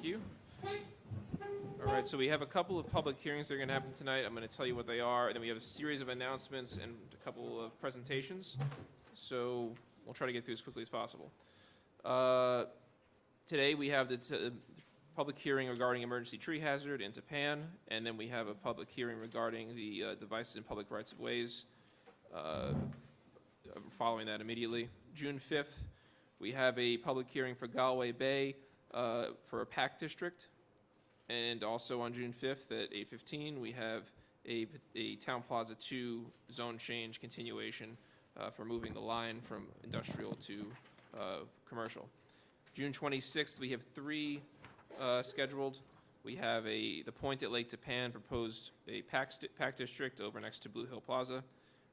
you. All right, so we have a couple of public hearings that are going to happen tonight. I'm going to tell you what they are, and then we have a series of announcements and a couple of presentations. So we'll try to get through as quickly as possible. Today we have the public hearing regarding emergency tree hazard in Tapan, and then we have a public hearing regarding the devices in public rights of ways following that immediately. June 5th, we have a public hearing for Galway Bay for a PAC district. And also on June 5th at 8:15, we have a Town Plaza 2 zone change continuation for moving the line from industrial to commercial. June 26th, we have 3 scheduled. We have the Point at Lake Tapan proposed a PAC district over next to Blue Hill Plaza.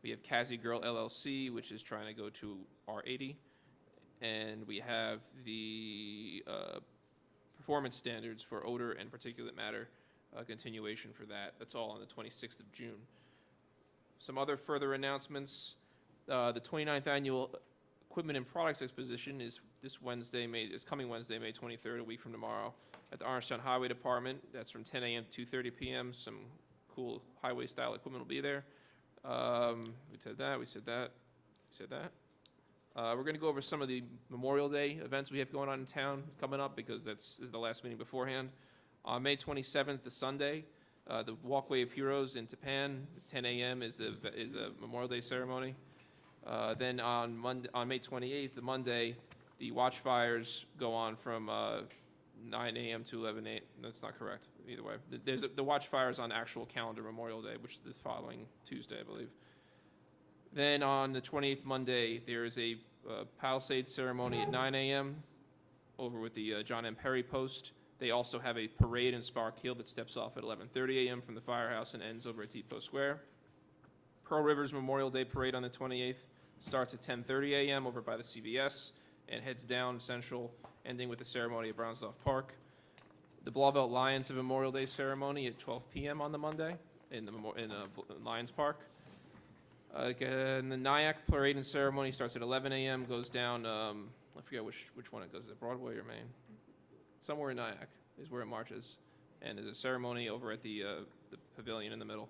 We have Cassie Girl LLC, which is trying to go to R80. And we have the performance standards for odor and particulate matter continuation for that. That's all on the 26th of June. Some other further announcements. The 29th Annual Equipment and Products Exposition is coming Wednesday, May 23rd, a week from tomorrow, at the Orangetown Highway Department. That's from 10 a.m. to 2:30 p.m. Some cool highway-style equipment will be there. We said that. We're going to go over some of the Memorial Day events we have going on in town coming up, because this is the last meeting beforehand. On May 27th, the Sunday, the Walkway of Heroes in Tapan, 10 a.m. is the Memorial Day ceremony. Then on May 28th, the Monday, the watchfires go on from 9 a.m. to 11 a.m. That's not correct, either way. There's the watchfires on actual calendar Memorial Day, which is the following Tuesday, I believe. Then on the 28th Monday, there is a Palisades ceremony at 9 a.m. over with the John M. Perry Post. They also have a parade in Spark Hill that steps off at 11:30 a.m. from the firehouse and ends over at Depot Square. Pearl River's Memorial Day Parade on the 28th starts at 10:30 a.m. over by the CVS and heads down Central, ending with the ceremony at Brownsdorf Park. The Blauvelt Lions have a Memorial Day ceremony at 12 p.m. on the Monday in Lions Park. And the Nyack Parade and Ceremony starts at 11 a.m., goes down, I forget which one it goes, is it Broadway or Main? Somewhere in Nyack is where it marches. And there's a ceremony over at the pavilion in the middle.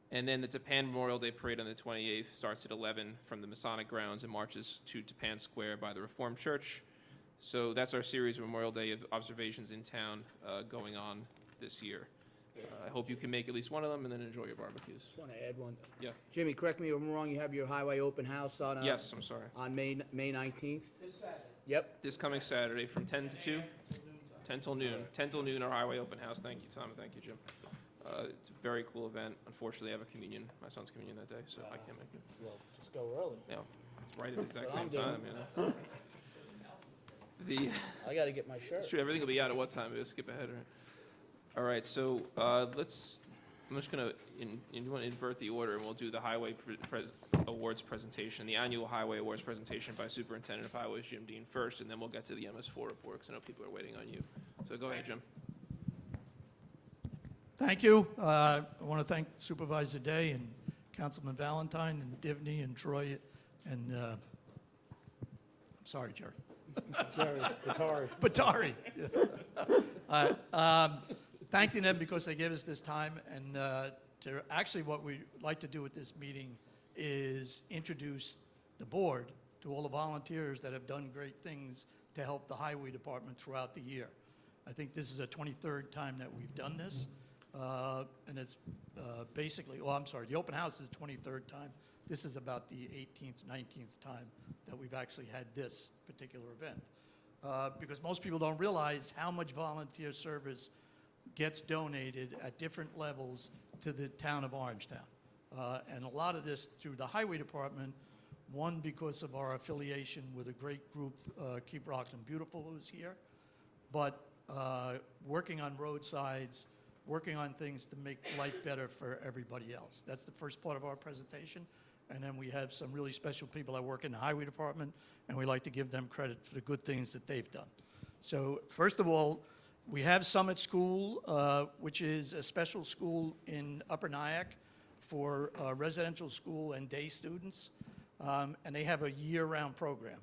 And then the Tapan Memorial Day Parade on the 28th starts at 11 from the Masonic grounds and marches to Tapan Square by the Reformed Church. So that's our series of Memorial Day observations in town going on this year. I hope you can make at least one of them and then enjoy your barbecues. Just want to add one. Yeah. Jimmy, correct me if I'm wrong, you have your highway open house on... Yes, I'm sorry. On May 19th? This Saturday. Yep. This coming Saturday from 10 to 2? 10 till noon. 10 till noon, our highway open house. Thank you, Tom, and thank you, Jim. It's a very cool event. Unfortunately, I have a communion, my son's communion that day, so I can't make it. Well, just go early. Yeah, it's right at the exact That's same what I'm time, you know. I got to get my shirt. Sure, everything will be out at what time? We'll skip ahead, right? All right, so I'm just going to invert the order, and we'll do the Highway Awards presentation, the annual Highway Awards presentation by Superintendent of Highways Jim Dean first, and then we'll get to the MS4 report, because I know people are waiting on you. So go ahead, Jim. Thank you. I want to thank Supervisor Day and Councilman Valentine and Divney and Troy and, I'm sorry, Jerry. Jerry, Batari. Thanking them because they gave us this time, and actually what we'd like to do at this meeting is introduce the board to all the volunteers that have done great things to help the highway department throughout the year. I think this is the 23rd time that we've done this, and it's basically, the open house is the 23rd time. This is about the 18th, 19th time that we've actually had this particular event. Because most people don't realize how much volunteer service gets donated at different levels to the town of Orangetown. And a lot of this through the highway department, one because of our affiliation with a great group, Keep Rockland Beautiful, who's here, but working on roadsides, working on things to make life better for everybody else. That's the first part of our presentation. And then we have some really special people that work in the highway department, and we like to give them credit for the good things that they've done. So first of all, we have Summit School, which is a special school in Upper Nyack for residential school and day students, and they have a year-round program.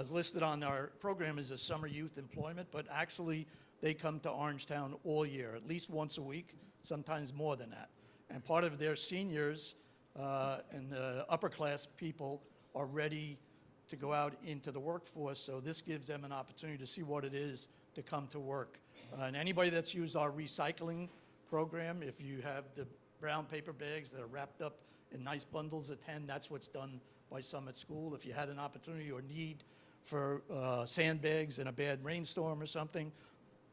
Listed on our program is a summer youth employment, but actually they come to Orangetown all year, at least once a week, sometimes more than that. And part of their seniors and upper class people are ready to go out into the workforce, so this gives them an opportunity to see what it is to come to work. And anybody that's used our recycling program, if you have the brown paper bags that are wrapped up in nice bundles of 10, that's what's done by Summit School. If you had an opportunity or need for sandbags in a bad rainstorm or something,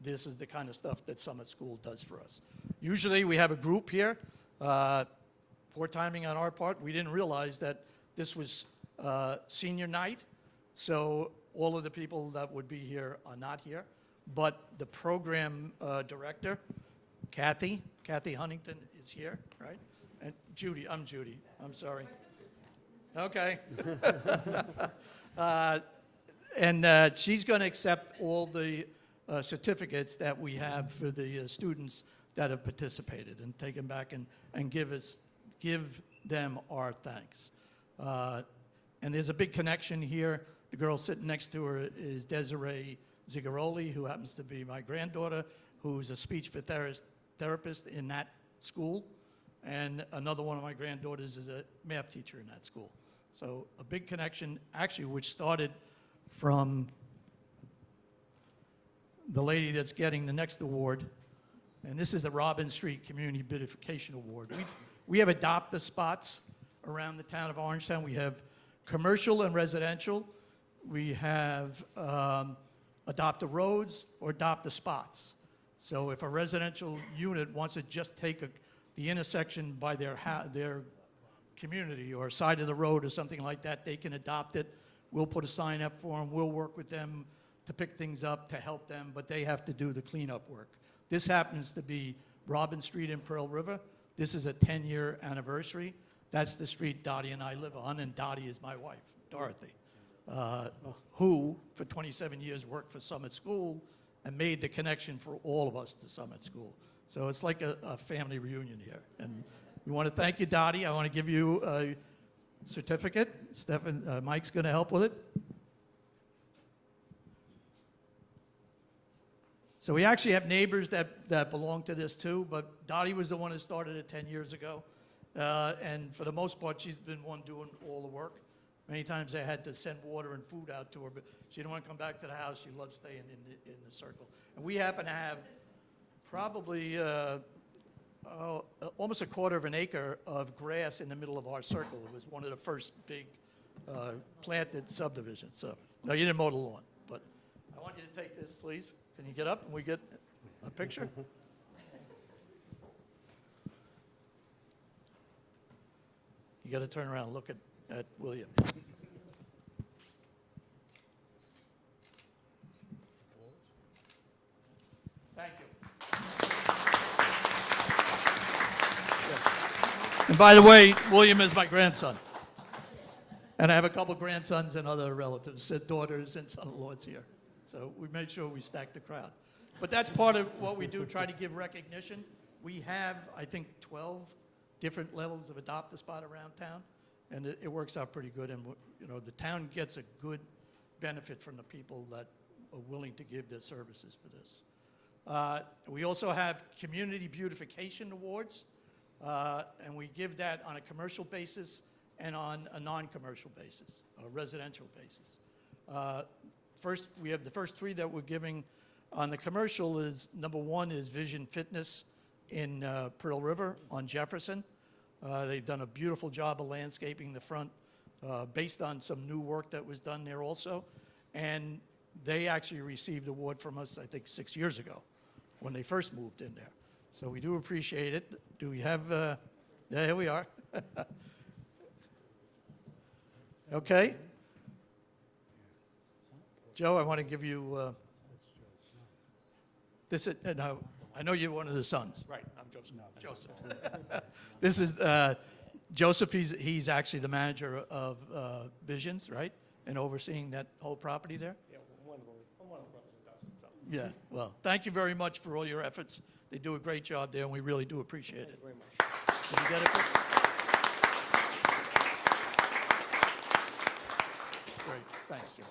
this is the kind of stuff that Summit School does for us. Usually we have a group here. Poor timing on our part. We didn't realize that this was senior night, so all of the people that would be here are not here. But the program director, Kathy Huntington is here, right? And Judy, I'm sorry. Okay. And she's going to accept all the certificates that we have for the students that have participated and take them back and give them our thanks. And there's a big connection here. The girl sitting next to her is Desiree Zigaroli, who happens to be my granddaughter, who's a speech therapist in that school. And another one of my granddaughters is a math teacher in that school. So a big connection, actually, which started from the lady that's getting the next award. And this is a Robin Street Community Beautification Award. We have adopt-a spots around the town of Orangetown. We have commercial and residential. We have adopt-a roads or adopt-a spots. So if a residential unit wants to just take the intersection by their community or side of the road or something like that, they can adopt it. We'll put a sign up for them. We'll work with them to pick things up, to help them, but they have to do the cleanup work. This happens to be Robin Street in Pearl River. This is a 10-year anniversary. That's the street Dottie and I live on, and Dottie is my wife, Dorothy, who for 27 years worked for Summit School and made the connection for all of us to Summit School. So it's like a family reunion here. And we want to thank you, Dottie. I want to give you a certificate. Mike's going to help with it. So we actually have neighbors that belong to this too, but Dottie was the one who started it 10 years ago. And for the most part, she's been one doing all the work. Many times I had to send water and food out to her, but she didn't want to come back to the house. She loves staying in the circle. And we happen to have probably almost a quarter of an acre of grass in the middle of our circle. It was one of the first big planted subdivisions. So, no, you didn't mow the lawn, but I want you to take this, please. Can you get up and we get a picture? You got to turn around and look at William. Thank you. And by the way, William is my grandson. And I have a couple grandsons and other relatives, daughters and son-in-laws here. So we made sure we stacked the crowd. But that's part of what we do, try to give recognition. We have, I think, 12 different levels of adopt-a-spot around town, and it works out pretty good. And you know, the town gets a good benefit from the people that are willing to give their services for this. We also have Community Beautification Awards, and we give that on a commercial basis and on a non-commercial basis, a residential basis. First, we have the first three that we're giving on the commercial is, number one is Vision Fitness in Pearl River on Jefferson. They've done a beautiful job of landscaping the front based on some new work that was done there also. And they actually received an award from us, I think, 6 years ago when they first moved in there. So we do appreciate it. Do we have, yeah, here we are. Okay. Joe, I want to give you, this is, no, I know you're one of the sons. Right, I'm Joseph. Joseph. This is Joseph. He's actually the manager of Visions, right? And overseeing that whole property there? Yeah, one of the brothers does, so. Yeah, well, thank you very much for all your efforts. They do a great job there, and we really do appreciate it. Thank you very much. Did you get it? Great, thanks, Joe.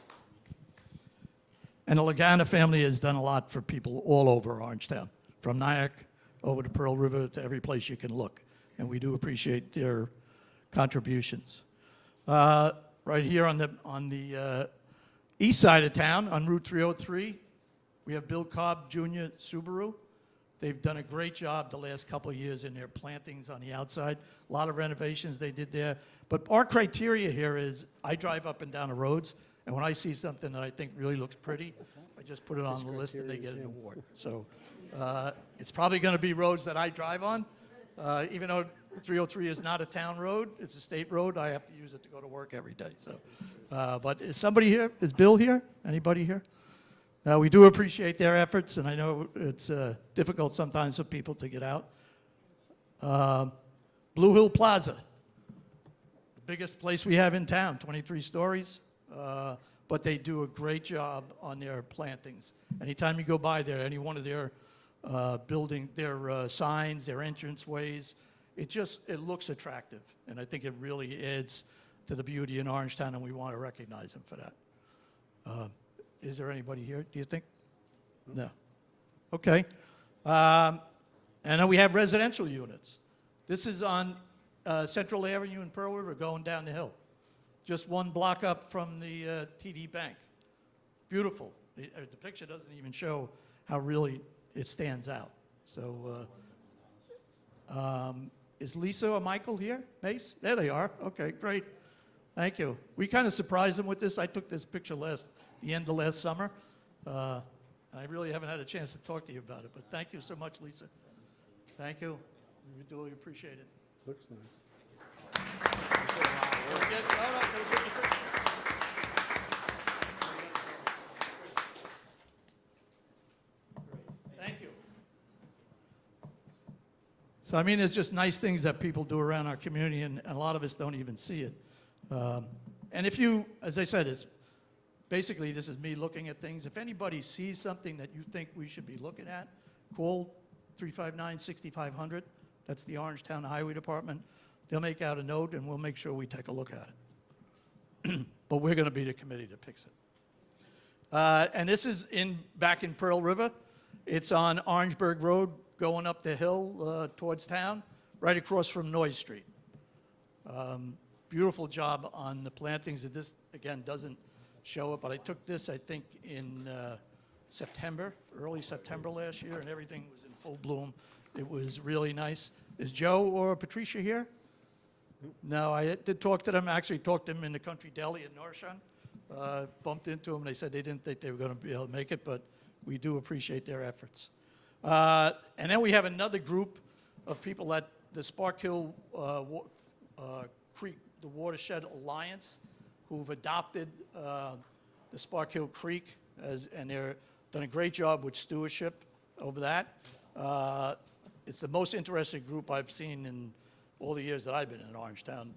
And the Lagana family has done a lot for people all over Orangetown, from Nyack over to Pearl River to every place you can look. And we do appreciate their contributions. Right here on the east side of town, on Route 303, we have Bill Cobb Jr. Subaru. They've done a great job the last couple of years in their plantings on the outside. A lot of renovations they did there. But our criteria here is I drive up and down the roads, and when I see something that I think really looks pretty, I just put it on the list and they get an award. So it's probably going to be roads that I drive on. Even though 303 is not a town road, it's a state road, I have to use it to go to work every day. So, but is somebody here? Is Bill here? Anybody here? We do appreciate their efforts, and I know it's difficult sometimes for people to get out. Blue Hill Plaza, the biggest place we have in town, 23 stories, but they do a great job on their plantings. Anytime you go by there, any one of their building, their signs, their entranceways, it looks attractive, and I think it really adds to the beauty in Orangetown, and we want to recognize them for that. Is there anybody here, do you think? No. Okay. And then we have residential units. This is on Central Avenue in Pearl River going down the hill. Just one block up from the TD Bank. Beautiful. The picture doesn't even show how really it stands out. So is Lisa or Michael here? Mace? There they are. Okay, great. Thank you. We kind of surprised them with this. I took this picture the end of last summer. I really haven't had a chance to talk to you about it, but thank you so much, Lisa. Thank you. We do appreciate it. Looks nice. Thank you. So, I mean, it's just nice things that people do around our community, and a lot of us don't even see it. And if you, as I said, it's basically, this is me looking at things. If anybody sees something that you think we should be looking at, call 359-6500. That's the Orangetown Highway Department. They'll make out a note, and we'll make sure we take a look at it. But we're going to be the committee to fix it. And this is back in Pearl River. It's on Orangeburg Road, going up the hill towards town, right across from Noyes Street. Beautiful job on the plantings. This, again, doesn't show it, but I took this, I think, in September, early September last year, and everything was in full bloom. It was really nice. Is Joe or Patricia here? No, I did talk to them. I actually talked to them in the Country Deli in Norshan. Bumped into them. They said they didn't think they were going to be able to make it, but we do appreciate their efforts. And then we have another group of people at the Spark Hill Creek, the Watershed Alliance, who've adopted the Spark Hill Creek, and they're done a great job with stewardship over that. It's the most interesting group I've seen in all the years that I've been in Orangetown,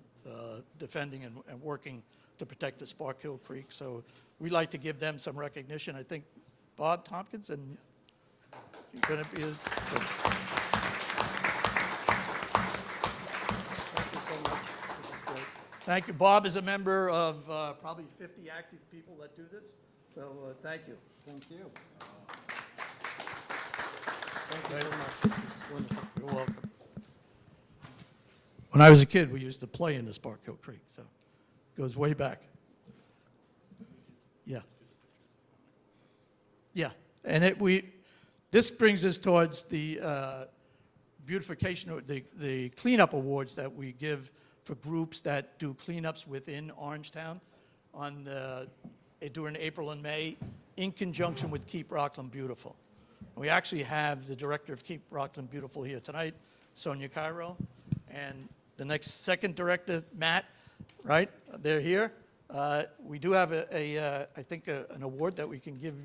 defending and working to protect the Spark Hill Creek. So we'd like to give them some recognition. I think Bob Tompkins, and you're going to be a... Thank you so much. This is great. Thank you. Bob is a member of probably 50 active people that do this. So thank you. Thank you. Thank you so much. This is wonderful. You're welcome. When I was a kid, we used to play in the Spark Hill Creek, so it goes way back. Yeah. Yeah, and this brings us towards the beautification, the cleanup awards that we give for groups that do cleanups within Orangetown during April and May, in conjunction with Keep Rockland Beautiful. We actually have the director of Keep Rockland Beautiful here tonight, Sonia Cairo, and the second director, Matt, right? They're here. We do have I think an award that we can give.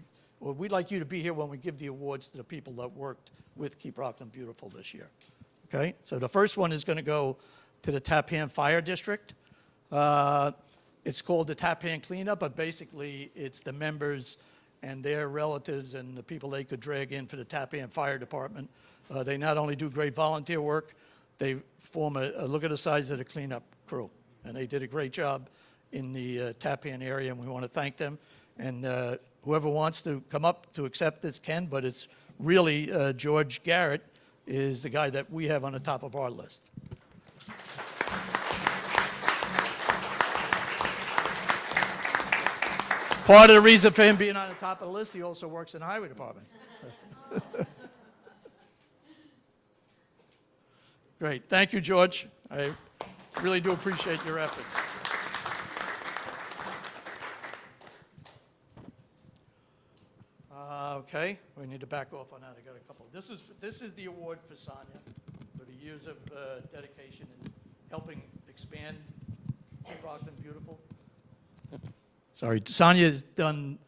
Well, we'd like you to be here when we give the awards to the people that worked with Keep Rockland Beautiful this year. Okay, so the first one is going to go to the Tappan Fire District. It's called the Tappan Cleanup, but basically it's the members and their relatives and the people they could drag in for the Tappan Fire Department. They not only do great volunteer work, they form look at the size of the cleanup crew. And they did a great job in the Tappan area, and we want to thank them. And whoever wants to come up to accept this can, but it's really George Garrett is the guy that we have on the top of our list. Part of the reason for him being on the top of the list, he also works in the highway department. So. Great. Thank you, George. I really do appreciate your efforts. Okay, we need to back off on that. I got a couple. This is the award for Sonia for the years of dedication and helping expand Rockland Beautiful. Sorry, Sonia has done,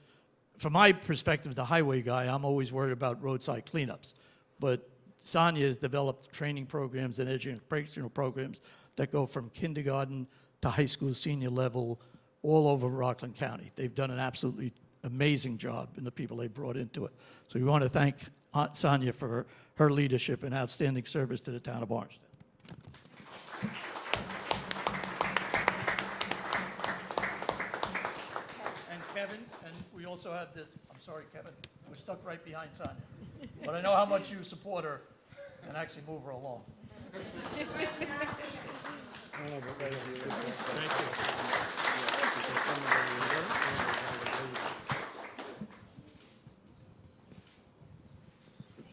from my perspective, the highway guy, I'm always worried about roadside cleanups. But Sonia has developed training programs and educational programs that go from kindergarten to high school senior level all over Rockland County. They've done an absolutely amazing job in the people they brought into it. So we want to thank Aunt Sonia for her leadership and outstanding service to the town of Orangetown. And Kevin, and we also have this, I'm sorry, Kevin, we're stuck right behind Sonia. But I know how much you support her and actually move her along.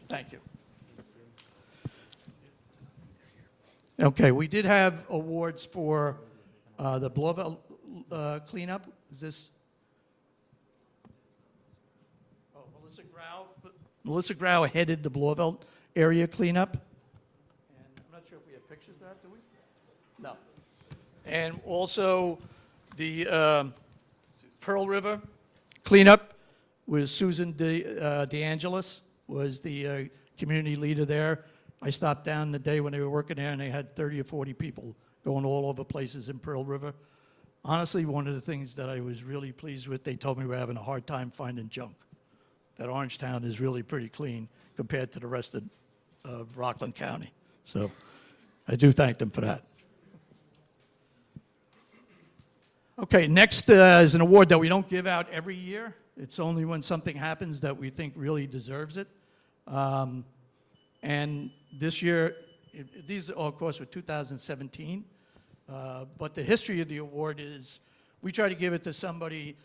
Thank you. Okay, we did have awards for the Blauvelt cleanup. Is this? Oh, Melissa Grau. Melissa Grau headed the Blauvelt area cleanup. And I'm not sure if we have pictures of that, do we? No. And also the Pearl River cleanup was Susan DeAngelis was the community leader there. I stopped down the day when they were working there, and they had 30 or 40 people going all over places in Pearl River. Honestly, one of the things that I was really pleased with, they told me we're having a hard time finding junk. That Orangetown is really pretty clean compared to the rest of Rockland County. So I do thank them for that. Okay, next is an award that we don't give out every year. It's only when something happens that we think really deserves it. And this year, these all, of course, were 2017. But the history of the award is we try to give it to somebody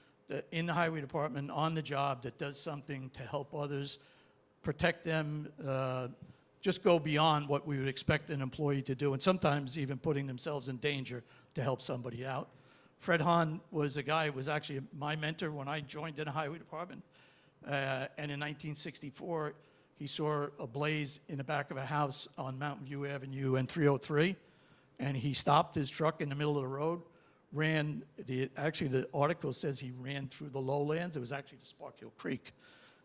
in the highway department on the job that does something to help others, protect them, just go beyond what we would expect an employee to do, and sometimes even putting themselves in danger to help somebody out. Fred Hahn was a guy who was actually my mentor when I joined in the highway department. And in 1964, he saw a blaze in the back of a house on Mountain View Avenue and 303. And he stopped his truck in the middle of the road, actually the article says he ran through the lowlands. It was actually the Sparkill Creek,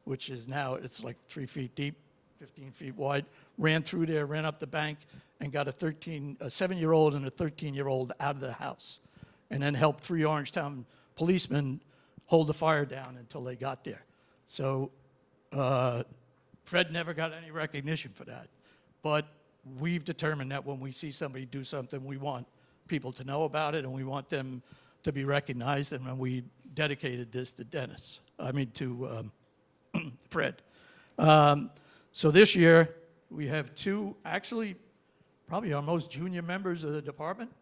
which is now, it's like 3 feet deep, 15 feet wide. Ran through there, ran up the bank, and got a 7-year-old and a 13-year-old out of the house. And then helped 3 Orangetown policemen hold the fire down until they got there. So Fred never got any recognition for that. But we've determined that when we see somebody do something, we want people to know about it and we want them to be recognized. And when we dedicated this to Fred. So this year, we have 2, actually, probably our most junior members of the department,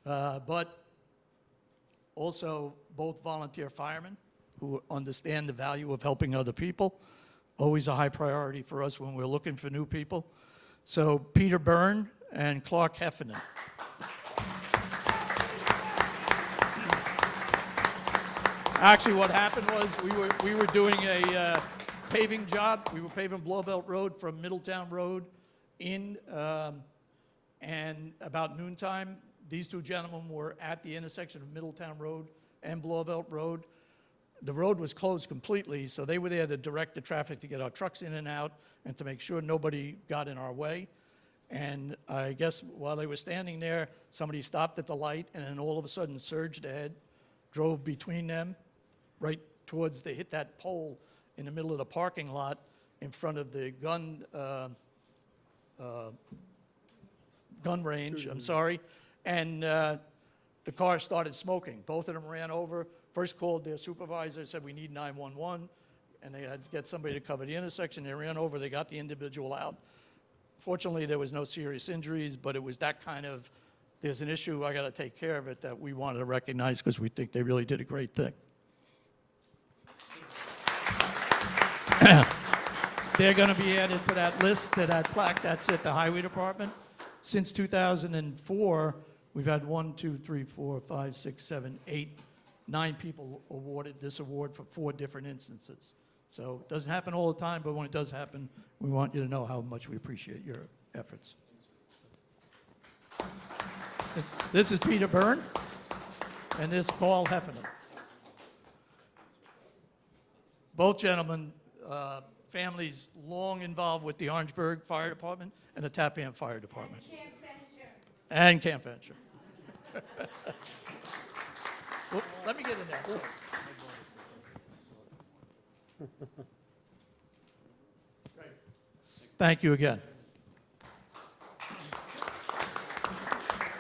but also both volunteer firemen who understand the value of helping other people. Always a high priority for us when we're looking for new people. So Peter Byrne and Clark Heffernan. Actually, what happened was we were doing a paving job. We were paving Blauvelt Road from Middletown Road in, and about noontime, these 2 gentlemen were at the intersection of Middletown Road and Blauvelt Road. The road was closed completely, so they were there to direct the traffic to get our trucks in and out and to make sure nobody got in our way. And I guess while they were standing there, somebody stopped at the light and then all of a sudden surged ahead, drove between them, right towards, they hit that pole in the middle of the parking lot in front of the gun range, I'm sorry. And the car started smoking. Both of them ran over. first called their supervisor, said we need 911, and they had to get somebody to cover the intersection. They ran over, they got the individual out. Fortunately, there was no serious injuries, but it was that kind of, there's an issue, I got to take care of it, that we wanted to recognize because we think they really did a great thing. They're going to be added to that list, to that plaque. That's at the Highway Department. Since 2004, we've had 1, 2, 3, 4, 5, 6, 7, 8, 9 people awarded this award for 4 different instances. So it doesn't happen all the time, but when it does happen, we want you to know how much we appreciate your efforts. This is Peter Byrne, and this is Paul Heffernan. Both gentlemen, families long involved with the Orangeburg Fire Department and the Tappan Fire Department. And Camp Venture. Well, let me get in there. Thank you again.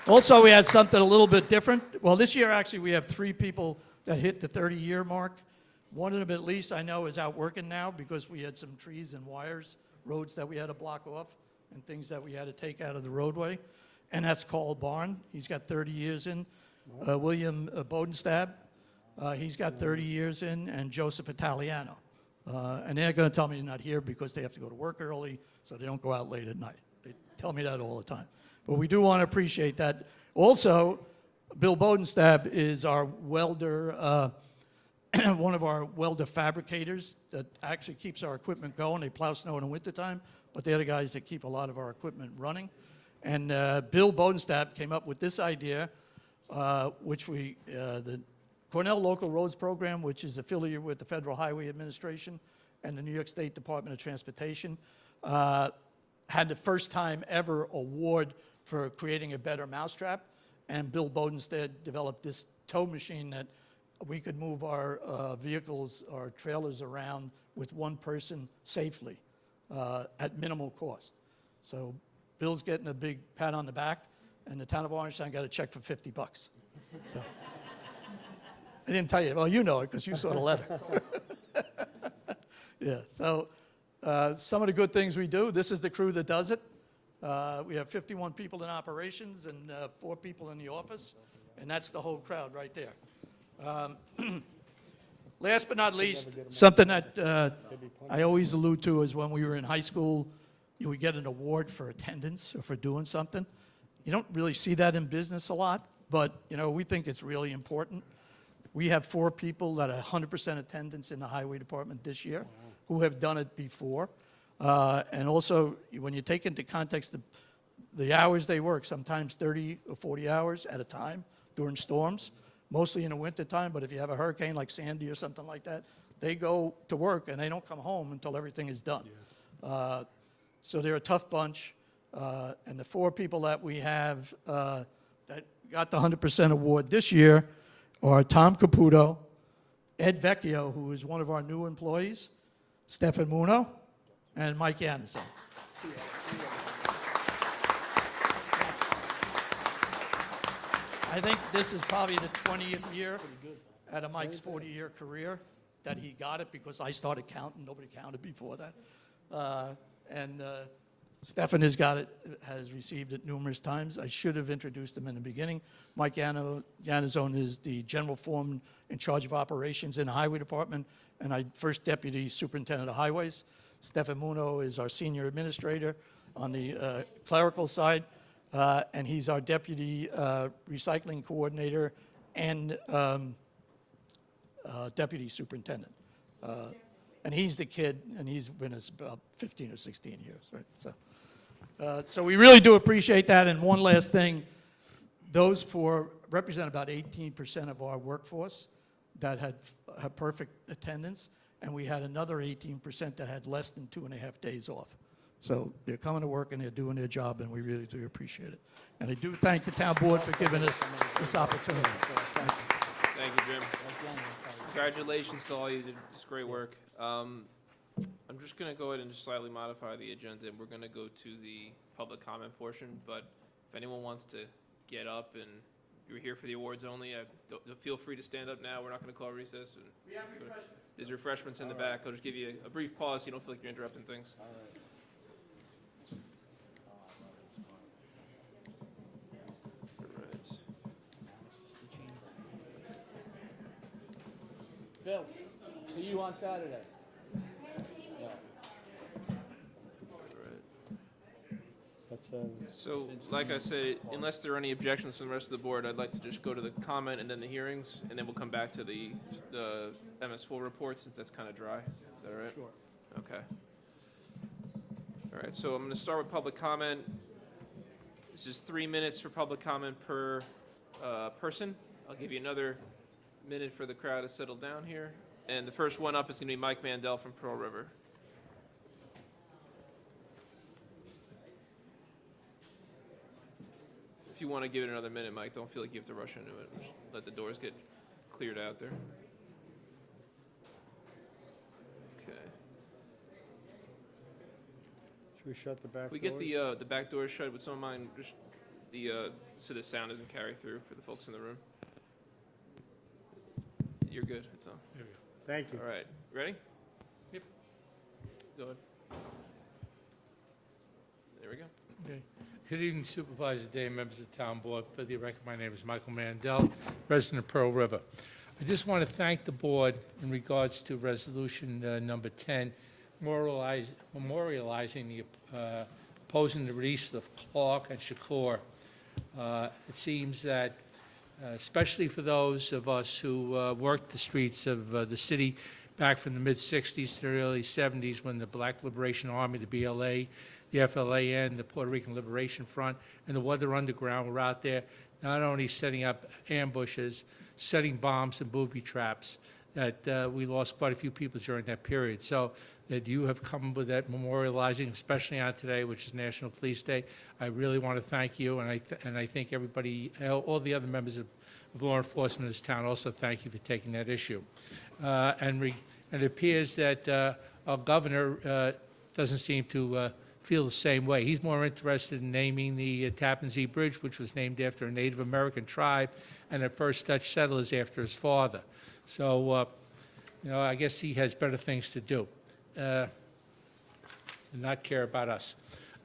Also, we had something a little bit different. Well, this year, actually, we have 3 people that hit the 30-year mark. One of them, at least, I know is out working now because we had some trees and wires, roads that we had to block off, and things that we had to take out of the roadway. And that's Carl Barn. He's got 30 years in. William Bodenstab, he's got 30 years in, and Joseph Italiano. And they're going to tell me they're not here because they have to go to work early, so they don't go out late at night. They tell me that all the time. But we do want to appreciate that. Also, Bill Bodenstab is our welder, one of our welder fabricators that actually keeps our equipment going. They plow snow in the wintertime, but they're the guys that keep a lot of our equipment running. And Bill Bodenstab came up with this idea, which the Cornell Local Roads Program, which is affiliated with the Federal Highway Administration and the New York State Department of Transportation, had the first time ever award for creating a better mousetrap. And Bill Bodenstab developed this tow machine that we could move our vehicles, our trailers around with one person safely at minimal cost. So Bill's getting a big pat on the back, and the town of Orangetown got a check for $50. So, I didn't tell you. Well, you know it because you saw the letter. Yeah, so some of the good things we do, this is the crew that does it. We have 51 people in operations and 4 people in the office, and that's the whole crowd right there. Last but not least, something that I always allude to is when we were in high school, you would get an award for attendance or for doing something. You don't really see that in business a lot, but we think it's really important. We have 4 people that are 100% attendance in the highway department this year who have done it before. And also, when you take into context the hours they work, sometimes 30 or 40 hours at a time during storms, mostly in the wintertime, but if you have a hurricane like Sandy or something like that, they go to work and they don't come home until everything is done. Yeah. So they're a tough bunch. And the 4 people that we have that got the 100% award this year are Tom Caputo, Ed Vecchio, who is one of our new employees, Stefan Muno, and Mike Yanison. I think this is probably the 20th year out of Mike's 40-year career that he got it because I started counting. Nobody counted before that. Stefan has received it numerous times. I should have introduced him in the beginning. Mike Yanison is the general foreman in charge of operations in the highway department, and I first deputy superintendent of highways. Stefan Muno is our senior administrator on the clerical side, and he's our deputy recycling coordinator and deputy superintendent. And he's the kid, and he's been us about 15 or 16 years, right? So we really do appreciate that. And one last thing, those 4 represent about 18% of our workforce that had perfect attendance, and we had another 18% that had less than 2.5 days off. So they're coming to work and they're doing their job, and we really do appreciate it. And I do thank the town board for giving us this opportunity. Thank you, Jim. Congratulations to all you did. It's great work. I'm just going to go ahead and just slightly modify the agenda, and we're going to go to the public comment portion. But if anyone wants to get up and you're here for the awards only. Feel free to stand up now. We're not going to call recess. We have refreshments. There's refreshments in the back. I'll just give you a brief pause so you don't feel like you're interrupting things. Bill, see you on Saturday. Yeah. That's, So, like I said, unless there are any objections from the rest of the board, I'd like to just go to the comment and then the hearings, and then we'll come back to the MS4 report, since that's kind of dry. Is that all right? Sure. Okay. All right, so I'm going to start with public comment. This is 3 minutes for public comment per person. I'll give you another minute for the crowd to settle down here. And the first one up is going to be Mike Mandel from Pearl River. If you want to give it another minute, Mike, don't feel like you have to rush into it. Just let the doors get cleared out there. Okay. should we shut the back We doors? get the back doors shut. Would someone mind just so the sound doesn't carry through for the folks in the room? You're good. It's on. Thank you. All right. Ready? Yep. Go ahead. There we go. Okay. Good evening, Supervisor Day, members of the Town Board. For the record, my name is Michael Mandel, resident of Pearl River. I just want to thank the board in regards to Resolution Number 10, memorializing the opposing the release of Clark and Shakur. It seems that, especially for those of us who worked the streets of the city back from the mid-'60s to the early '70s, when the Black Liberation Army, the BLA, the FLAN, the Puerto Rican Liberation Front, and the Weather Underground were out there, not only setting up ambushes, setting bombs and booby traps, that we lost quite a few people during that period. So that you have come with that memorializing, especially on today, which is National Police Day. I really want to thank you, and I think everybody, all the other members of law enforcement in this town also thank you for taking that issue. And it appears that our governor doesn't seem to feel the same way. He's more interested in naming the Tappan Zee Bridge, which was named after a Native American tribe, and the first Dutch settlers after his father. So, I guess he has better things to do and not care about us.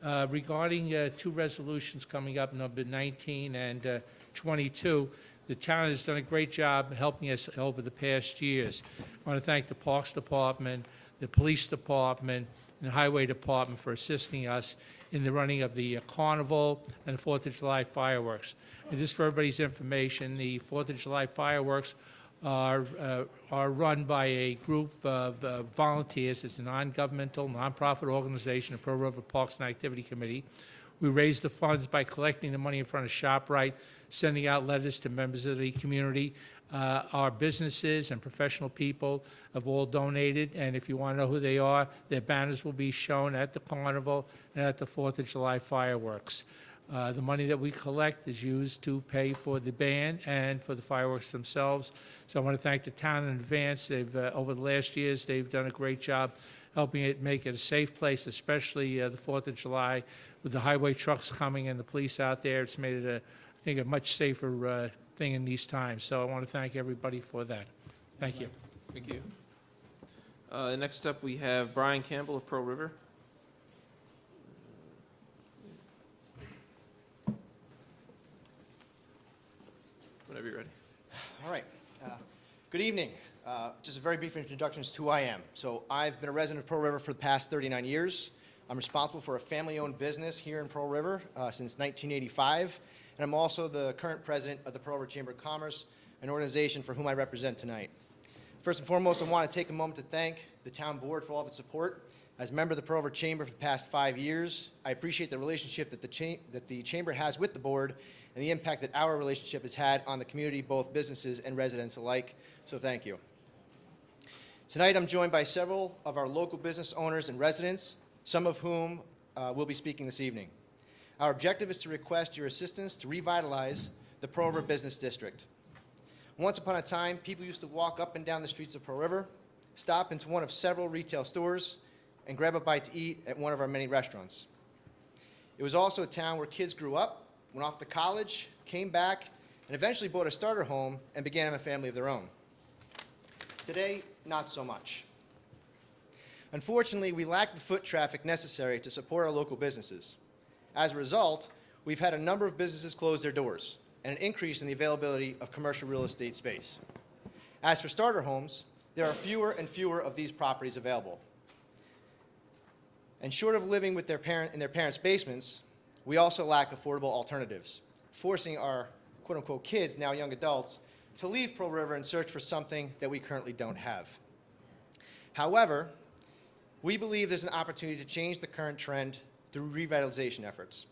Regarding two resolutions coming up, number 19 and 22, the town has done a great job helping us over the past years. I want to thank the Parks Department, the Police Department, and the Highway Department for assisting us in the running of the Carnival and the 4th of July fireworks. And just for everybody's information, the 4th of July fireworks are run by a group of volunteers. It's a non-governmental, nonprofit organization, the Pearl River Parks and Activity Committee. We raise the funds by collecting the money in front of ShopRite, sending out letters to members of the community. Our businesses and professional people have all donated, and if you want to know who they are, their banners will be shown at the Carnival and at the 4th of July fireworks. The money that we collect is used to pay for the band and for the fireworks themselves. So I want to thank the town in advance. They've, over the last years, they've done a great job helping it make it a safe place, especially the 4th of July. With the highway trucks coming and the police out there, it's made it, I think, a much safer thing in these times. So I want to thank everybody for that. Thank you. Thank you. Next up, we have Brian Campbell of Pearl River. Whenever you're ready. All right. Good evening. Just a very brief introduction as to who I am. So I've been a resident of Pearl River for the past 39 years. I'm responsible for a family-owned business here in Pearl River since 1985. And I'm also the current president of the Pearl River Chamber of Commerce, an organization for whom I represent tonight. First and foremost, I want to take a moment to thank the town board for all of its support. As a member of the Pearl River Chamber for the past 5 years, I appreciate the relationship that the Chamber has with the board and the impact that our relationship has had on the community, both businesses and residents alike. So thank you. Tonight, I'm joined by several of our local business owners and residents, some of whom will be speaking this evening. Our objective is to request your assistance to revitalize the Pearl River Business District. Once upon a time, people used to walk up and down the streets of Pearl River, stop into one of several retail stores, and grab a bite to eat at one of our many restaurants. It was also a town where kids grew up, went off to college, came back, and eventually bought a starter home and began a family of their own. Today, not so much. Unfortunately, we lack the foot traffic necessary to support our local businesses. As a result, we've had a number of businesses close their doors and an increase in the availability of commercial real estate space. As for starter homes, there are fewer and fewer of these properties available. And short of living with in their parents' basements, we also lack affordable alternatives, forcing our quote-unquote kids, now young adults, to leave Pearl River and search for something that we currently don't have. However, we believe there's an opportunity to change the current trend through revitalization efforts.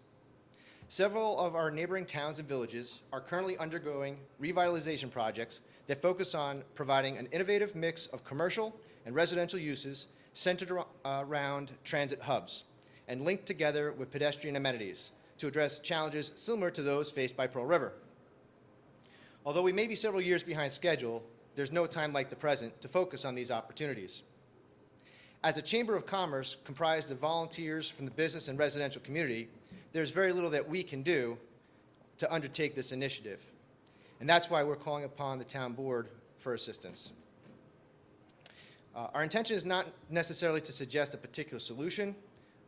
Several of our neighboring towns and villages are currently undergoing revitalization projects that focus on providing an innovative mix of commercial and residential uses centered around transit hubs and linked together with pedestrian amenities to address challenges similar to those faced by Pearl River. Although we may be several years behind schedule, there's no time like the present to focus on these opportunities. As a Chamber of Commerce comprised of volunteers from the business and residential community, there's very little that we can do to undertake this initiative. And that's why we're calling upon the town board for assistance. Our intention is not necessarily to suggest a particular solution.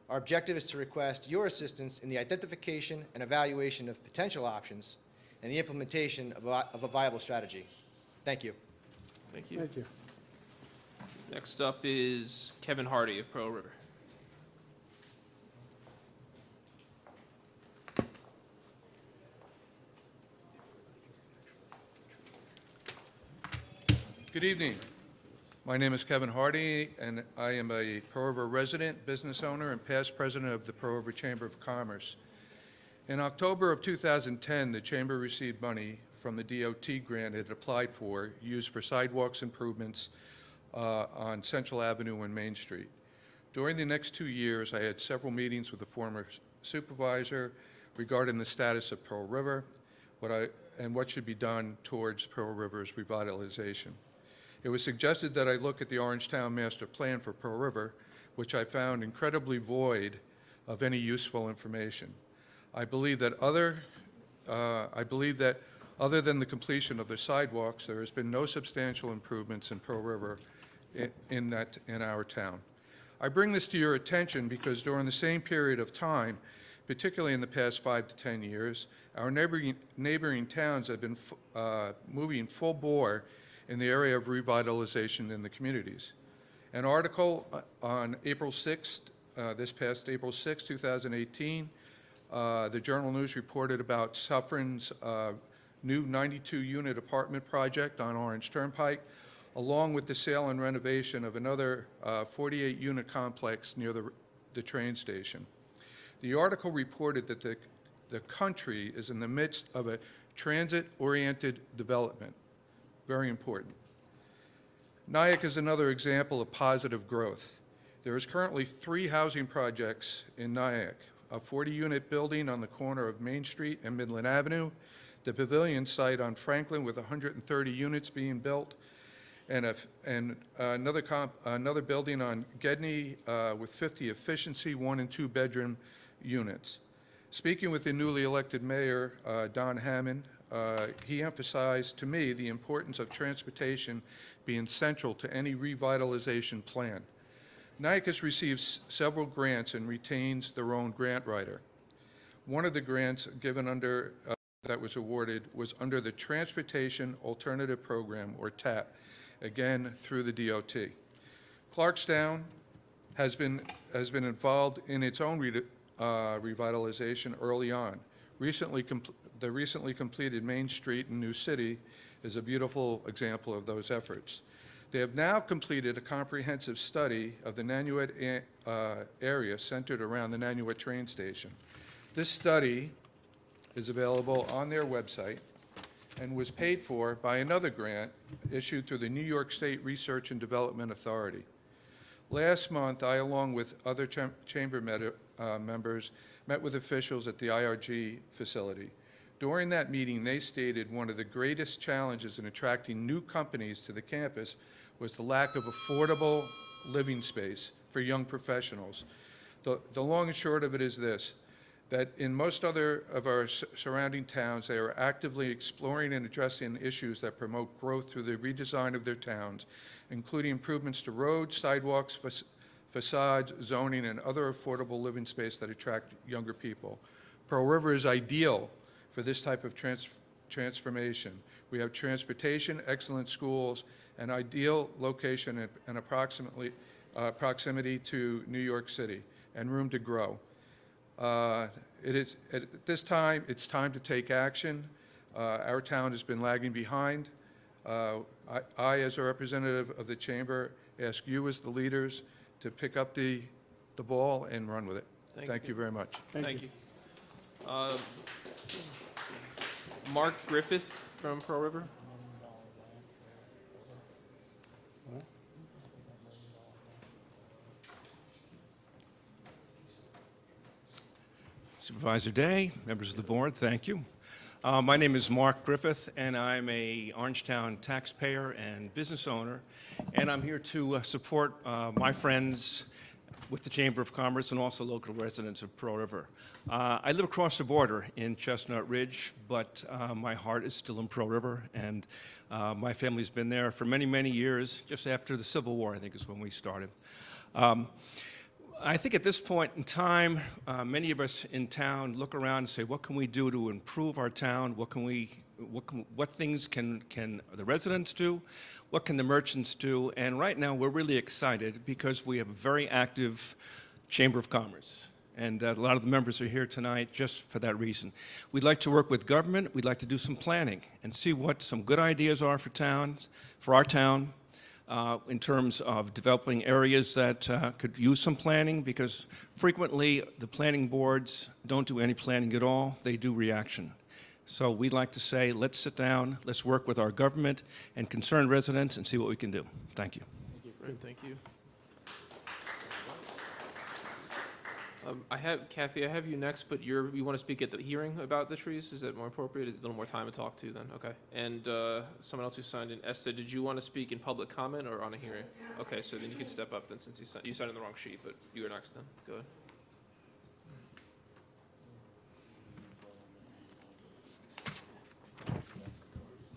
Our objective is to request your assistance in the identification and evaluation of potential options and the implementation of a viable strategy. Thank you. Thank you. Thank you. Next up is Kevin Hardy of Pearl River. Good evening. My name is Kevin Hardy, and I am a Pearl River resident, business owner, and past president of the Pearl River Chamber of Commerce. In October of 2010, the Chamber received money from the DOT grant it applied for, used for sidewalks improvements on Central Avenue and Main Street. During the next 2 years, I had several meetings with the former supervisor regarding the status of Pearl River and what should be done towards Pearl River's revitalization. It was suggested that I look at the Orangetown Master Plan for Pearl River, which I found incredibly void of any useful information. I believe that other than the completion of the sidewalks, there has been no substantial improvements in Pearl River in our town. I bring this to your attention because during the same period of time, particularly in the past 5 to 10 years, our neighboring towns have been moving full bore in the area of revitalization in the communities. An article on April 6th, this past April 6, 2018, the Journal News reported about Suffern's new 92-unit apartment project on Orange Turnpike, along with the sale and renovation of another 48-unit complex near the train station. The article reported that the country is in the midst of a transit-oriented development. Very important. Nyack is another example of positive growth. There is currently 3 housing projects in Nyack: a 40-unit building on the corner of Main Street and Midland Avenue, the Pavilion site on Franklin with 130 units being built, and another building on Gedney with 50 efficiency 1- and 2-bedroom units. Speaking with the newly elected mayor, Don Hammond, he emphasized to me the importance of transportation being central to any revitalization plan. Nyack has received several grants and retains their own grant writer. One of the grants given under that was awarded was under the Transportation Alternative Program, or TAP, again through the DOT. Clarkstown has been involved in its own revitalization early on. The recently completed Main Street in New City is a beautiful example of those efforts. They have now completed a comprehensive study of the Nanuet area centered around the Nanuet train station. This study is available on their website and was paid for by another grant issued through the New York State Research and Development Authority. Last month, I, along with other chamber members, met with officials at the IRG facility. During that meeting, they stated one of the greatest challenges in attracting new companies to the campus was the lack of affordable living space for young professionals. The long and short of it is this: that in most other of our surrounding towns, they are actively exploring and addressing issues that promote growth through the redesign of their towns, including improvements to roads, sidewalks, facades, zoning, and other affordable living space that attract younger people. Pearl River is ideal for this type of transformation. We have transportation, excellent schools, an ideal location and proximity to New York City, and room to grow. It is, at this time, it's time to take action. Our town has been lagging behind. I, as a representative of the chamber, ask you as the leaders to pick up the ball and run with it. Thank you very much. Thank you. Mark Griffith from Pearl River. Supervisor Day, members of the board, thank you. My name is Mark Griffith, and I'm a Orangetown taxpayer and business owner, and I'm here to support my friends with the Chamber of Commerce and also local residents of Pearl River. I live across the border in Chestnut Ridge, but my heart is still in Pearl River, and my family's been there for many, many years, just after the Civil War, I think is when we started. I think at this point in time, many of us in town look around and say, what can we do to improve our town? What things can the residents do? What can the merchants do? And right now, we're really excited because we have a very active Chamber of Commerce. And a lot of the members are here tonight just for that reason. We'd like to work with government. We'd like to do some planning and see what some good ideas are for towns, for our town, in terms of developing areas that could use some planning, because frequently the planning boards don't do any planning at all. They do reaction. So we'd like to say, let's sit down, let's work with our government and concerned residents and see what we can do. Thank you. Great, thank you. Kathy, I have you next, but you want to speak at the hearing about the trees? Is that more appropriate? Is it a little more time to talk to then? Okay. And someone else who signed in, Esther, did you want to speak in public comment or on a hearing? Okay, so then you can step up then, since you signed in the wrong sheet, but you were next then. Go ahead.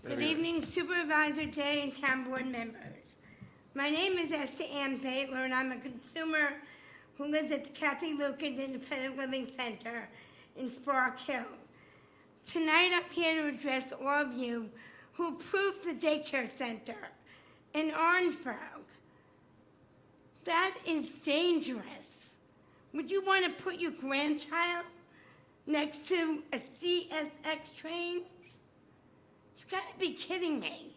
Good evening, Supervisor Day and Town Board members. My name is Esther Ann Baitler, and I'm a consumer who lives at the Kathy Lucas Independent Living Center in Spark Hill. Tonight, I'm here to address all of you who approved the daycare center in Orangeburg. That is dangerous. Would you want to put your grandchild next to a CSX train? You gotta be kidding me.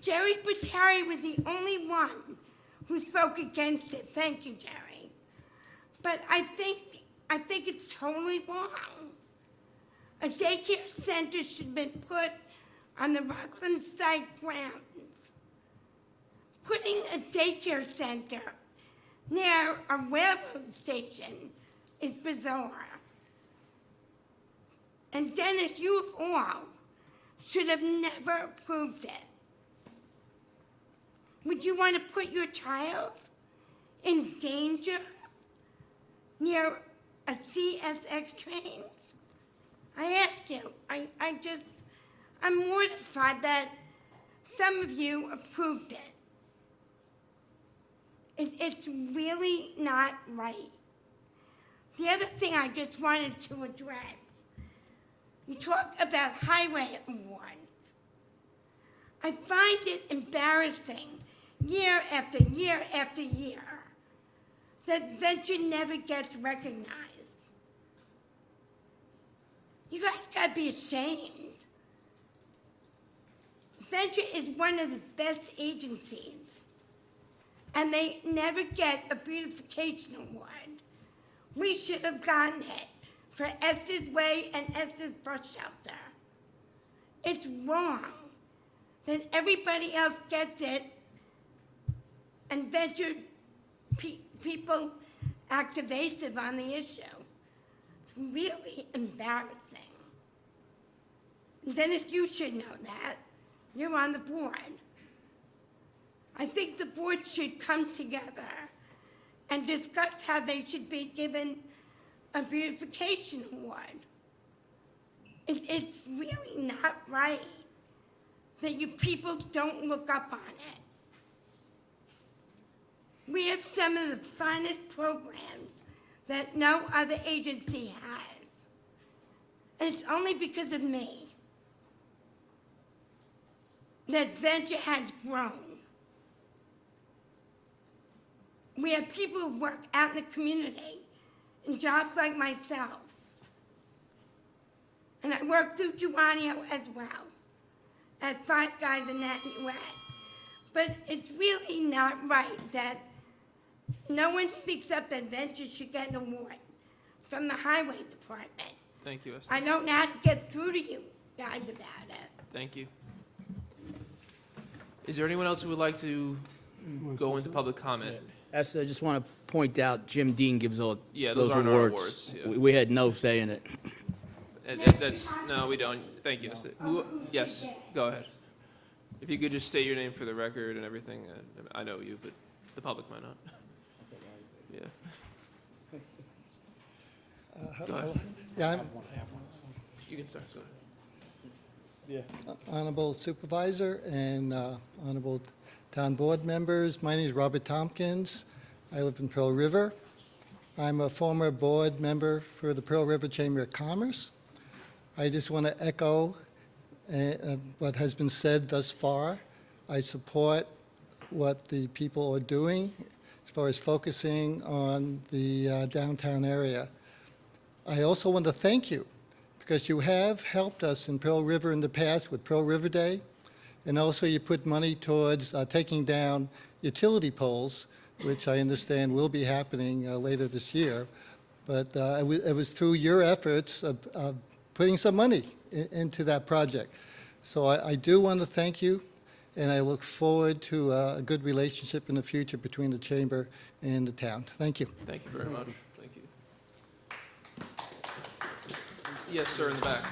Jerry Brittari was the only one who spoke against it. Thank you, Jerry. But I think it's totally wrong. A daycare center should have been put on the Rockland site grounds. Putting a daycare center near a railroad station is bizarre. And Dennis, you of all should have never approved it. Would you want to put your child in danger near a CSX train? I ask you, I'm mortified that some of you approved it. It's really not right. The other thing I just wanted to address, you talked about highway awards. I find it embarrassing year after year after year that Venture never gets recognized. You guys gotta be ashamed. Venture is one of the best agencies, and they never get a beautification award. We should have gotten it for Esther's Way and Esther's Brush Shelter. It's wrong that everybody else gets it and Venture people act evasive on the issue. It's really embarrassing. Dennis, you should know that. You're on the board. I think the board should come together and discuss how they should be given a beautification award. It's really not right that you people don't look up on it. We have some of the finest programs that no other agency has. And it's only because of me that Venture has grown. We have people who work out in the community in jobs like myself. And I work through Geronio as well, at Five Guys and Nanuet. But it's really not right that no one speaks up that Venture should get an award from the Highway Department. Thank you, Esther. I don't know how to get through to you guys about it. Thank you. Is there anyone else who would like to go into public comment? Esther, I just want to point out, Jim Dean gives all Yeah, those aren't our awards, yeah. We had no say in it. That's, no, we don't. Thank you. Yes, go ahead. If you could just state your name for the record and everything. I know you, but the public might not. Yeah. Go ahead. Yeah, You can start. Go ahead. I'm Honorable Supervisor and Honorable Town Board members. My name is Robert Tompkins. I live in Pearl River. I'm a former board member for the Pearl River Chamber of Commerce. I just want to echo what has been said thus far. I support what the people are doing as far as focusing on the downtown area. I also want to thank you because you have helped us in Pearl River in the past with Pearl River Day, and also you put money towards taking down utility poles, which I understand will be happening later this year. But it was through your efforts of putting some money into that project. So I do want to thank you, and I look forward to a good relationship in the future between the Chamber and the town. Thank you. Thank you very much. Thank you. Yes, sir, in the back.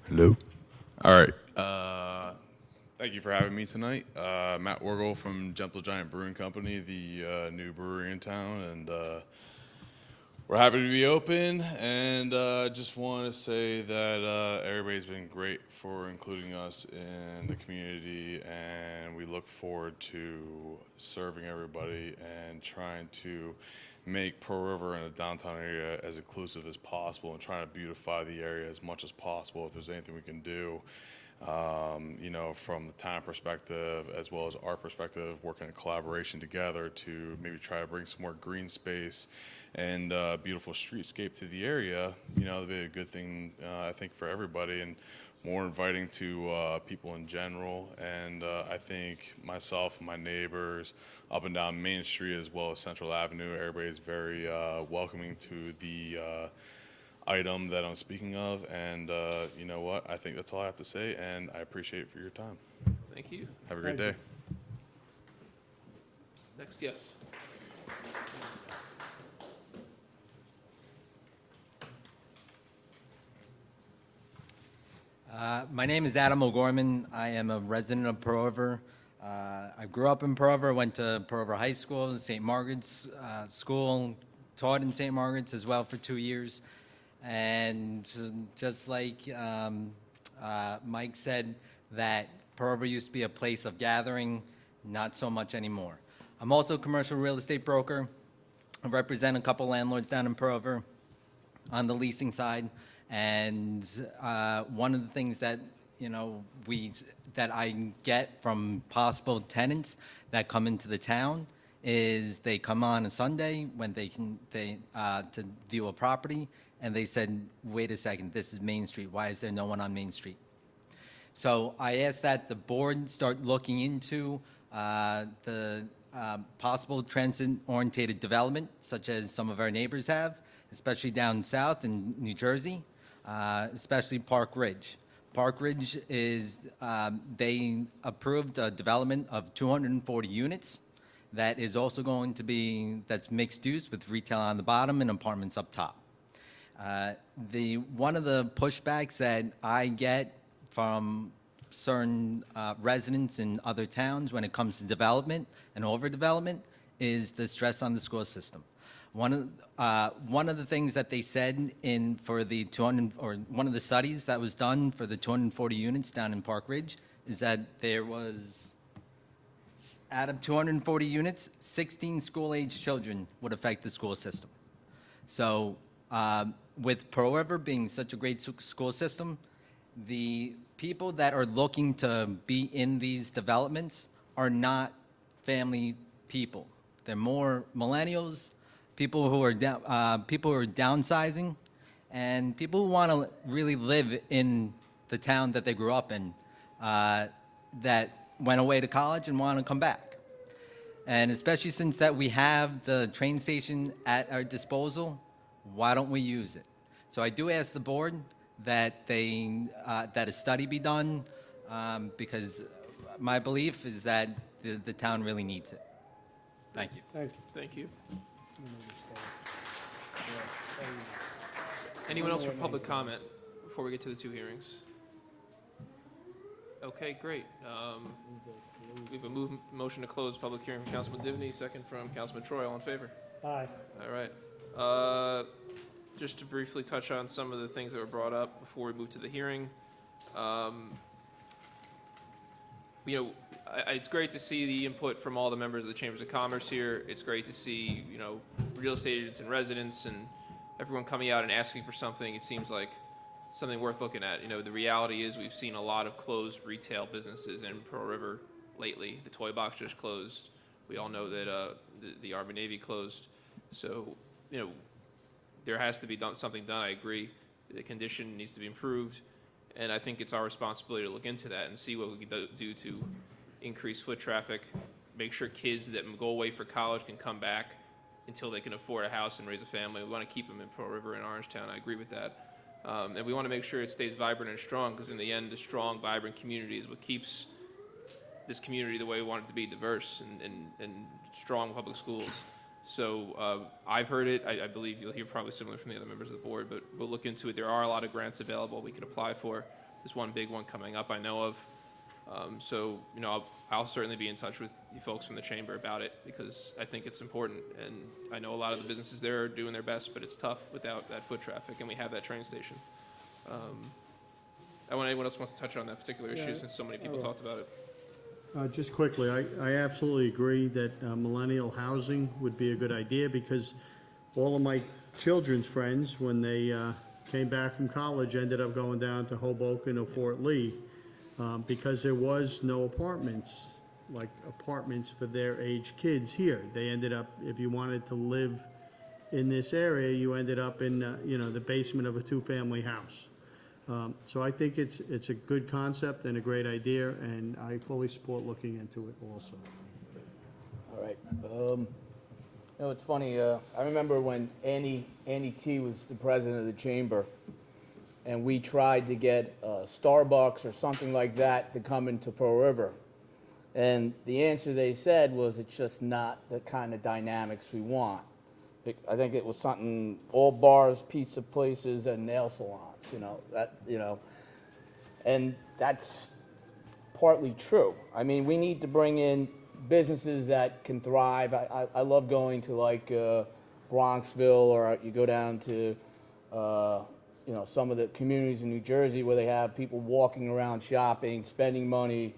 Hello. All right. Thank you for having me tonight. Matt Orgel from Gentle Giant Brewing Company, the new brewery in town, and we're happy to be open. And just want to say that everybody's been great for including us in the community, and we look forward to serving everybody and trying to make Pearl River and the downtown area as inclusive as possible and trying to beautify the area as much as possible if there's anything we can do. You know, from the town perspective as well as our perspective, working in collaboration together to maybe try to bring some more green space and beautiful streetscape to the area. You know, that'd be a good thing, I think, for everybody and more inviting to people in general. And I think myself and my neighbors up and down Main Street as well as Central Avenue, everybody's very welcoming to the item that I'm speaking of, and you know what? I think that's all I have to say, and I appreciate it for your time. Thank you. Have a great Thank day. Next, yes. My name is Adam O'Gorman. I am a resident of Pearl River. I grew up in Pearl River, went to Pearl River High School, St. Margaret's School, taught in St. Margaret's as well for 2 years. And just like Mike said, that Pearl River used to be a place of gathering, not so much anymore. I'm also a commercial real estate broker. I represent a couple landlords down in Pearl River on the leasing side. And one of the things that, you know, that I get from possible tenants that come into the town is they come on a Sunday when they to view a property, and they said, wait a second, this is Main Street. Why is there no one on Main Street? So I asked that the board start looking into the possible transit-oriented development, such as some of our neighbors have, especially down south in New Jersey, especially Park Ridge. Park Ridge is, they approved a development of 240 units that is also going to be, that's mixed use with retail on the bottom and apartments up top. One of the pushbacks that I get from certain residents in other towns when it comes to development and overdevelopment is the stress on the school system. One of the things that they said for the 200, or one of the studies that was done for the 240 units down in Park Ridge is that there was, out of 240 units, 16 school-age children would affect the school system. So with Pearl River being such a great school system, the people that are looking to be in these developments are not family people. They're more millennials, people who are downsizing, and people who want to really live in the town that they grew up in, that went away to college and want to come back. And especially since that we have the train station at our disposal, why don't we use it? So I do ask the board that that a study be done, because my belief is that the town really needs it. Thank you. Thank you. Thank you. Anyone else for public comment before we get to the two hearings? Okay, great. We have a motion to close public hearing from Councilman Divney, second from Councilman Troy. All in favor? Aye. All right. Just to briefly touch on some of the things that were brought up before we move to the hearing. It's great to see the input from all the members of the Chambers of Commerce here. It's great to see, real estate agents and residents and everyone coming out and asking for something. It seems like something worth looking at. The reality is we've seen a lot of closed retail businesses in Pearl River lately. The Toy Box just closed. We all know that the Army Navy closed. So, there has to be something done. I agree. The condition needs to be improved. And I think it's our responsibility to look into that and see what we can do to increase foot traffic, make sure kids that go away for college can come back until they can afford a house and raise a family. We want to keep them in Pearl River and Orangetown. I agree with that. And we want to make sure it stays vibrant and strong, because in the end, a strong, vibrant community is what keeps this community the way we want it to be, diverse and strong public schools. So I've heard it. I believe you'll hear probably similar from the other members of the board, but we'll look into it. There are a lot of grants available we could apply for. There's one big one coming up I know of. I'll certainly be in touch with you folks from the chamber about it, because I think it's important. And I know a lot of the businesses there are doing their best, but it's tough without that foot traffic, and we have that train station. Anyone else wants to touch on that particular issue, since so many people talked about it? Just quickly, I absolutely agree that millennial housing would be a good idea, because all of my children's friends, when they came back from college, ended up going down to Hoboken or Fort Lee, because there was no apartments for their age kids here. They ended up, if you wanted to live in this area, you ended up in the basement of a two-family house. So I think it's a good concept and a great idea, and I fully support looking into it also. All right. It's funny. I remember when Annie T was the president of the chamber, and we tried to get Starbucks or something like that to come into Pearl River. And the answer they said was, it's just not the kind of dynamics we want. I think it was something, all bars, pizza places, and nail salons, and that's partly true. I mean, we need to bring in businesses that can thrive. I love going to Bronxville, or you go down to, some of the communities in New Jersey where they have people walking around shopping, spending money.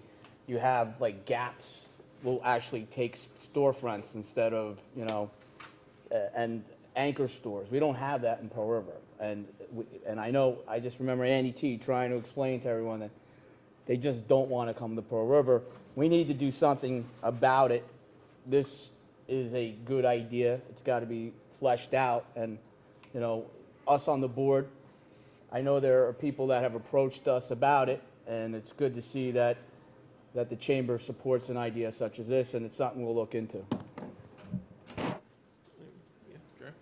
You have Gaps will actually take storefronts instead of, and anchor stores. We don't have that in Pearl River. And I just remember Andy T trying to explain to everyone that they just don't want to come to Pearl River. We need to do something about it. This is a good idea. It's got to be fleshed out. And, us on the board, I know there are people that have approached us about it, and it's good to see that the chamber supports an idea such as this, and it's something we'll look into.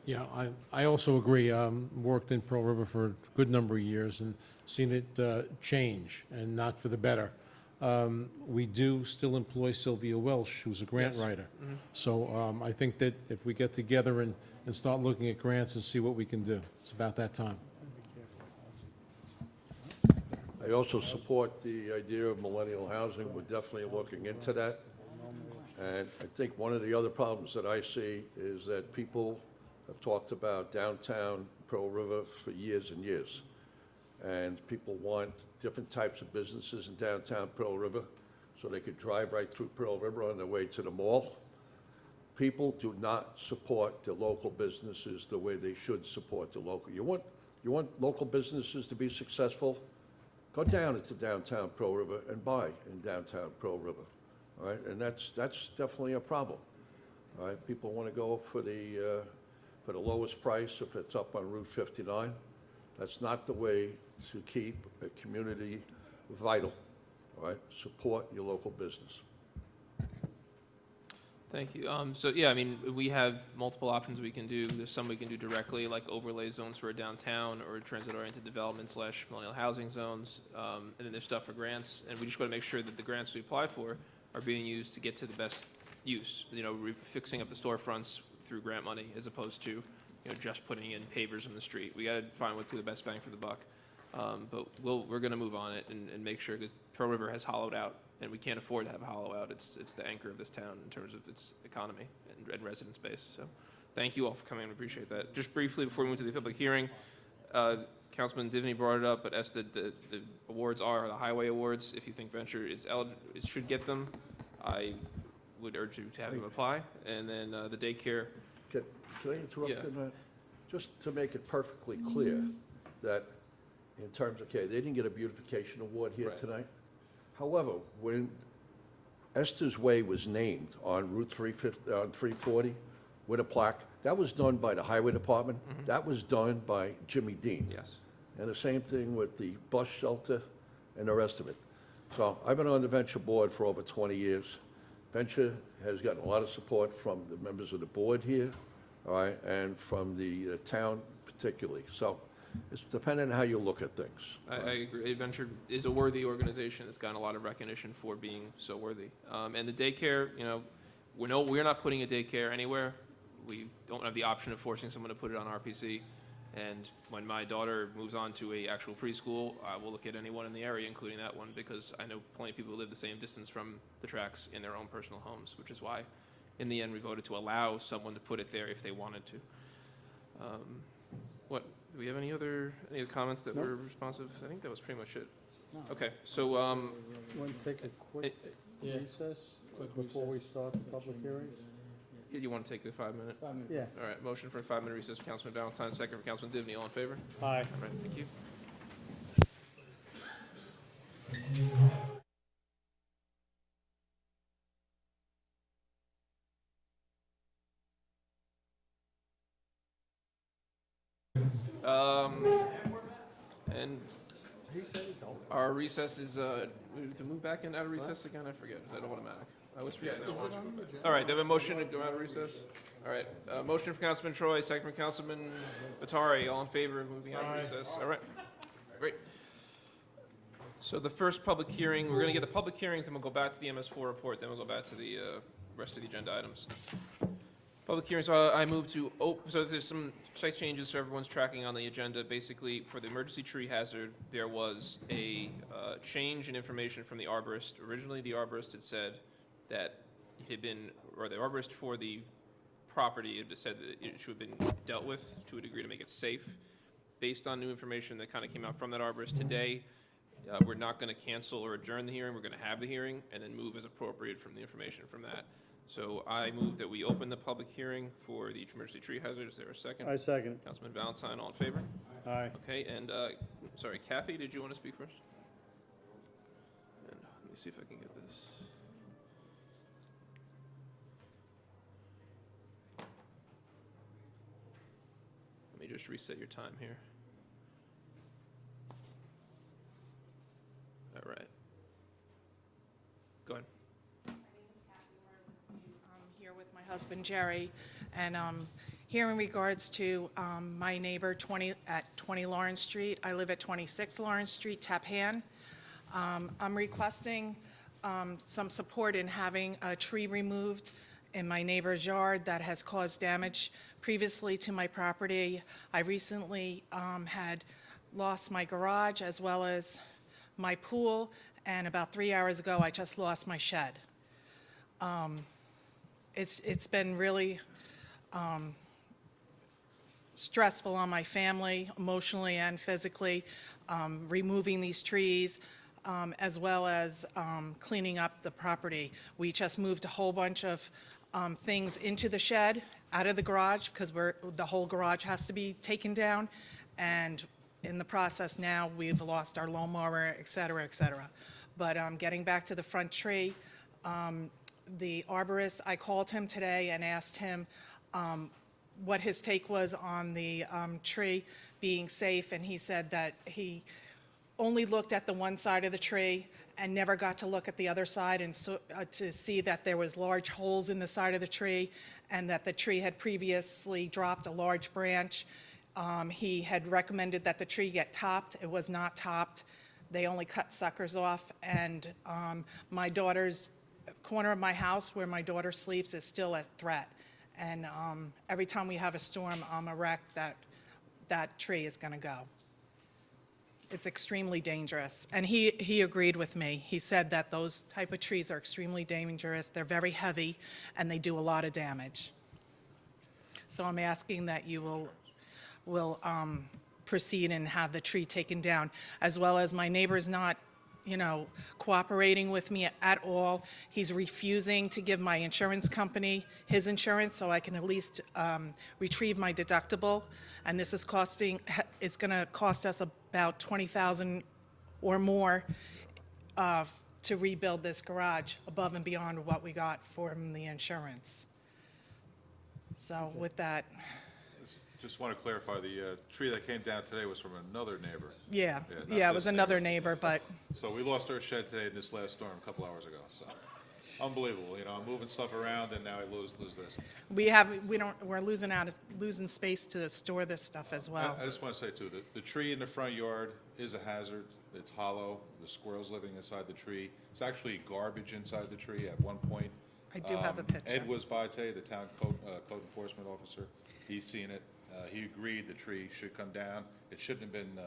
Yeah, I also agree. Worked in Pearl River for a good number of years and seen it change, and not for the better. We do still employ Sylvia Welsh, who's a grant writer. Mm-hmm. So I think that if we get together and start looking at grants and see what we can do, it's about that time. I I also support the idea of millennial housing. We're definitely looking into that. And I think one of the other problems that I see is that people have talked about downtown Pearl River for years and years. And people want different types of businesses in downtown Pearl River so they could drive right through Pearl River on their way to the mall. People do not support the local businesses the way they should support the local. You want local businesses to be successful? Go down into downtown Pearl River and buy in downtown Pearl River, all right? And that's definitely a problem, all right? People want to go for the lowest price if it's up on Route 59. That's not the way to keep a community vital, all right? Support your local business. Thank you. So yeah, I mean, we have multiple options we can do. There's some we can do directly, like overlay zones for a downtown or transit-oriented development / millennial housing zones. And then there's stuff for grants, and we just got to make sure that the grants we apply for are being used to get to the best use. You know, fixing up the storefronts through grant money as opposed to, you know, just putting in pavers in the street. We got to find what's the best bang for the buck. But we're going to move on it and make sure, because Pearl River has hollowed out, and we can't afford to have a hollow out. It's the anchor of this town in terms of its economy and residence base. So thank you all for coming. I appreciate that. Just briefly before we move to the public hearing, Councilman Divney brought it up, but the awards are the highway awards. If you think Venture should get them, I would urge you to have them apply. And then the daycare. Can I interrupt Yeah. in that? Just to make it perfectly clear that in terms of, okay, they didn't get a beautification award here Right. tonight. However, when Esther's Way was named on Route 340 with a plaque, that was done by the Highway Department. That was done by Jimmy Dean. Yes. And the same thing with the bus shelter and the rest of it. So I've been on the Venture board for over 20 years. Venture has gotten a lot of support from the members of the board here, all right, and from the town particularly. So it's depending on how you look at things. I agree. Adventure is a worthy organization. It's gotten a lot of recognition for being so worthy. And the daycare, you know, we're not putting a daycare anywhere. We don't have the option of forcing someone to put it on RPC. And when my daughter moves on to a actual preschool, I will look at anyone in the area, including that one, because I know plenty of people who live the same distance from the tracks in their own personal homes, which is why, in the end, we voted to allow someone to put it there if they wanted to. Do we have any other comments that were responsive? I think that was pretty much it. Okay, so, Want to take a quick recess before we start the public hearings? you want to take a 5-minute? Yeah. All right, motion for a 5-minute recess for Councilman Valentine, second for Councilman Divney. All in favor? Aye. All right, thank you. And our recess is, to move back in out of recess again, I forget, is that automatic? I always forget that one. All right, they have a motion to go out of recess? All right, motion for Councilman Troy, second for Councilman Batari, all in favor of moving out of recess? All right, great. So the first public hearing, we're gonna get the public hearings, then we'll go back to the MS4 report, then we'll go back to the rest of the agenda items. Public hearings, I move to, so there's some slight changes so everyone's tracking on the agenda. Basically, for the emergency tree hazard, there was a change in information from the arborist. Originally, the arborist had said that it had been, or the arborist for the property had said that it should have been dealt with to a degree to make it safe. Based on new information that kind of came out from that arborist today, we're not going to cancel or adjourn the hearing. We're going to have the hearing and then move as appropriate from the information from that. So I move that we open the public hearing for the emergency tree hazard. Is there a second? I second. Councilman Valentine, all in favor? Aye. Okay, and, sorry, Kathy, did you want to speak first? And let me see if I can get this. Let me just reset your time here. All right. Go ahead. I'm here with my husband Jerry, and here in regards to my neighbor at 20 Lawrence Street. I live at 26 Lawrence Street, Tappan. I'm requesting some support in having a tree removed in my neighbor's yard that has caused damage previously to my property. I recently had lost my garage as well as my pool, and about 3 hours ago, I just lost my shed. It's been really stressful on my family, emotionally and physically, removing these trees, as well as cleaning up the property. We just moved a whole bunch of things into the shed, out of the garage, because the whole garage has to be taken down, and in the process now, we've lost our lawnmower, et cetera, et cetera. But getting back to the front tree, the arborist, I called him today and asked him what his take was on the tree being safe, and he said that he only looked at the one side of the tree and never got to look at the other side and to see that there was large holes in the side of the tree and that the tree had previously dropped a large branch. He had recommended that the tree get topped. It was not topped. They only cut suckers off, and my daughter's corner of my house where my daughter sleeps is still a threat. And every time we have a storm, I'm a wreck that tree is going to go. It's extremely dangerous. And he agreed with me. He said that those type of trees are extremely dangerous. They're very heavy, and they do a lot of damage. So I'm asking that you will proceed and have the tree taken down, as well as my neighbor's not, cooperating with me at all. He's refusing to give my insurance company his insurance so I can at least retrieve my deductible. And this is it's going to cost us about $20,000 or more to rebuild this garage above and beyond what we got from the insurance. So with that, Just want to clarify, the tree that came down today was from another neighbor. yeah, not it this was another neighbor, but So we lost our shed today in this last storm a couple hours ago, so unbelievable, I'm moving stuff around and now I lose this. we're losing space to store this stuff as well. I just want to say too, the tree in the front yard is a hazard. It's hollow. The squirrels living inside the tree. It's actually garbage inside the tree at one point. I do have a picture. Ed was by today, the town code enforcement officer. He's seen it. He agreed the tree should come down. It shouldn't have been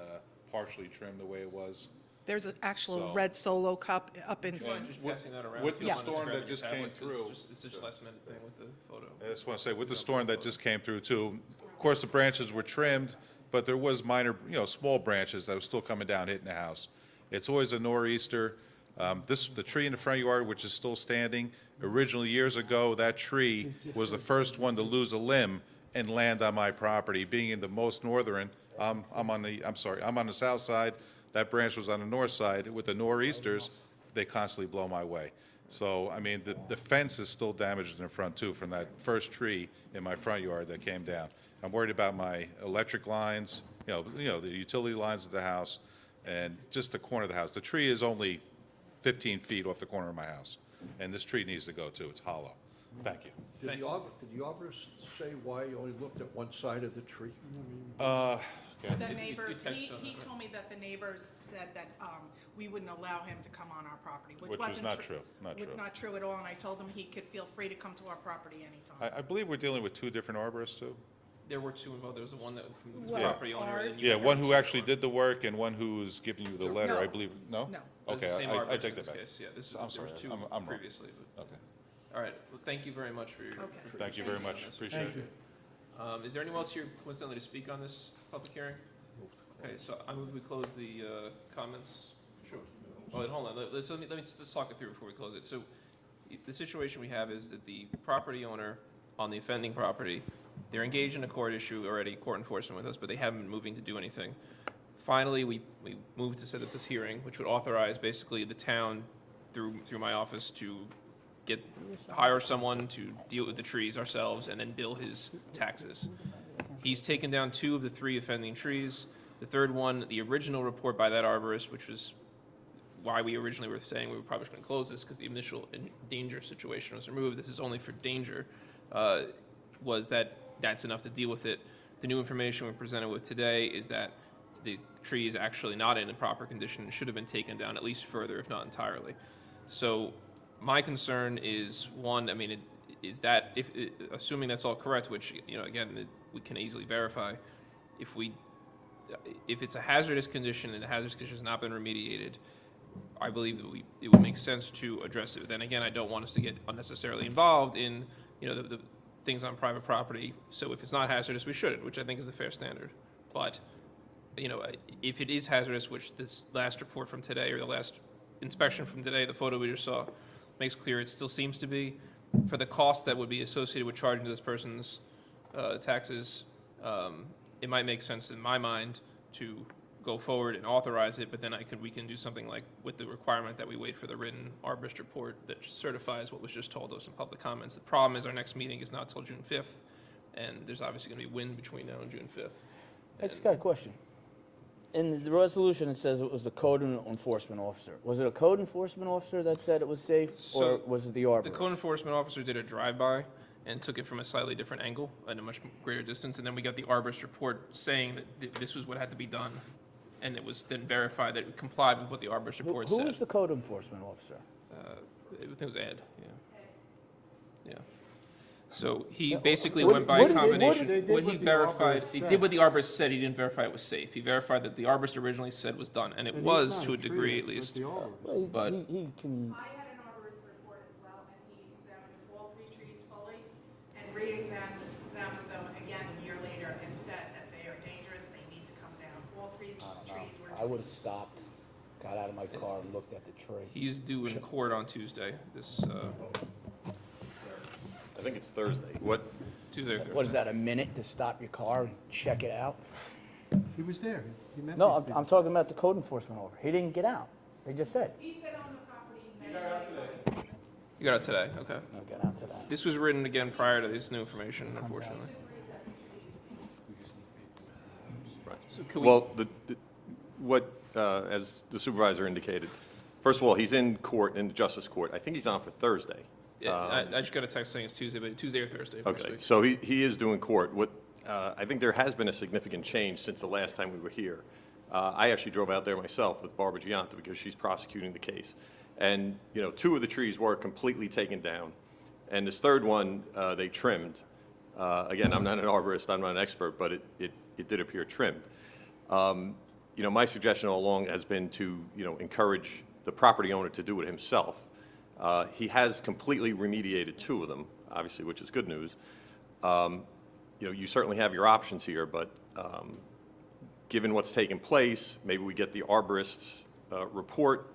partially trimmed the way it was. There's an actual So- red Solo cup up in. Just passing that around. with the if you wanna storm grab that your just came tablet, 'cause through- It's just a last minute thing with the photo. I just want to say, with the storm that just came through too, of course, the branches were trimmed, but there was minor, small branches that were still coming down, hitting the house. It's always a nor'easter. The tree in the front yard, which is still standing, originally years ago, that tree was the first one to lose a limb and land on my property. Being in the most northern, I'm on the south side. That branch was on the north side. With the nor'easters, they constantly blow my way. So, the fence is still damaged in the front too from that first tree in my front yard that came down. I'm worried about my electric lines, the utility lines of the house, and just the corner of the house. The tree is only 15 feet off the corner of my house, and this tree needs to go too. It's hollow. Thank you. Did the arborist say why you only looked at one side of the tree? The You neighbor, touched on he that. told me that the neighbors said that we wouldn't allow him to come on our property, which Which was wasn't not true, not true. Not true at all, and I told him he could feel free to come to our property anytime. I believe we're dealing with two different arborists too. There were two involved. There was the one that from the Well, property owner. and you Yeah, were one who also actually did the work and one who was giving you the letter, I No. believe. No? No. It was the Okay, same I arborist take in that this back. case. Yeah, this I'm there was sorry, two I'm wrong. previously. But, Okay. all right. Well, thank you very much for your. Okay. for Thank you very speaking on much. this. Appreciate it. Is there anyone else here coincidentally to speak on this public hearing? Okay, so I move we close the comments. Sure. Oh, wait, hold on. Let me just talk it through before we close it. So the situation we have is that the property owner on the offending property, they're engaged in a court issue already, court enforcement with us, but they haven't been moving to do anything. Finally, we moved to set up this hearing, which would authorize basically the town through my office to hire someone to deal with the trees ourselves and then bill his taxes. He's taken down 2 of the 3 offending trees. The third one, the original report by that arborist, which was why we originally were saying we were probably going to close this because the initial danger situation was removed. This is only for danger, was that's enough to deal with it. The new information we're presented with today is that the tree is actually not in a proper condition and should have been taken down at least further, if not entirely. So my concern is, one, is that assuming that's all correct, which, again, we can easily verify, if it's a hazardous condition and the hazardous condition has not been remediated, I believe that it would make sense to address it. But then again, I don't want us to get unnecessarily involved in, the things on private property. So if it's not hazardous, we shouldn't, which I think is a fair standard. But, if it is hazardous, which this last report from today, or the last inspection from today, the photo we just saw, makes clear it still seems to be, for the cost that would be associated with charging to this person's taxes, it might make sense in my mind to go forward and authorize it, but then we can do something like with the requirement that we wait for the written arborist report that certifies what was just told us in public comments. The problem is our next meeting is not till June 5th, and there's obviously going to be wind between now and June 5th. I just got a question. In the resolution, it says it was the code enforcement officer. Was it a code enforcement officer that said it was safe, or So, was it the arborist? The code enforcement officer did a drive-by and took it from a slightly different angle at a much greater distance, and then we got the arborist report saying that this was what had to be done, and it was then verified that it complied with what the arborist report Who said. was the code enforcement officer? I think it was Ed, yeah. So he basically what- went by what a did- combination, what did- what he what the verified, arborist he said. did what the arborist said, he didn't verify it was safe. He verified that the arborist originally said was done, and it was to a degree at least. Well, But- he can, I had an arborist report as well, and he examined all 3 trees fully and re-examined them again a year later and said that they are dangerous, they need to come down. All 3 trees were I would have diseased. stopped, got out of my car and looked at the tree. He's due in court on Tuesday, I think it's Thursday. What, Tuesday or Thursday. What is that, a minute to stop your car and check it out? He was there. He met No, these I'm people. talking about the code enforcement officer. He didn't get out. They just said. He's been on the property many times. You got it today, okay. No, get out to that. This was written again prior to this new information, unfortunately. So could we, well, as the supervisor indicated, first of all, he's in court, in the justice court. I think he's on for Thursday. yeah, I just got a text saying it's Tuesday, but Tuesday or Thursday of next Okay, week. so he is doing court. I think there has been a significant change since the last time we were here. I actually drove out there myself with Barbara Gianta because she's prosecuting the case. And, 2 of the trees were completely taken down. And this third one, they trimmed. Again, I'm not an arborist, I'm not an expert, but it did appear trimmed. My suggestion all along has been to, encourage the property owner to do it himself. He has completely remediated 2 of them, obviously, which is good news. You certainly have your options here, but given what's taken place, maybe we get the arborist's report,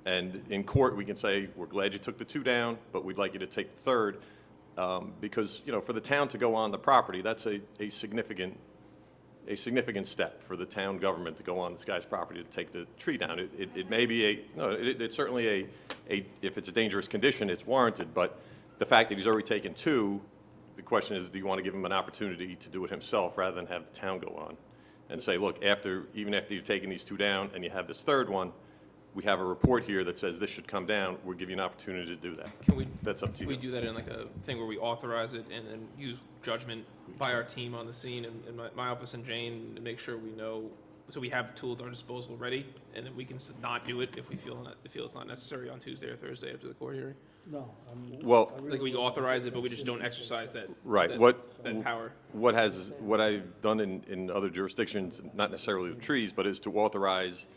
and in court, we can say, we're glad you took the 2 down, but we'd like you to take the 3rd, because, for the town to go on the property, that's a significant step for the town government to go on this guy's property to take the tree down. It may be it's certainly if it's a dangerous condition, it's warranted, but the fact that he's already taken 2, the question is, do you want to give him an opportunity to do it himself rather than have the town go on and say, look, even after you've taken these 2 down and you have this 3rd one, we have a report here that says this should come down, we'll give you an opportunity to do that. That's up to Can you. we do that in like a thing where we authorize it and then use judgment by our team on the scene and my office and Jane to make sure we know, so we have tools at our disposal ready, and then we can not do it if we feel it's not necessary on Tuesday or Thursday after the court hearing? No. Well, Like we authorize it, but we just don't exercise that. Right. That power. What I've done in other jurisdictions, not necessarily with trees, but is to authorize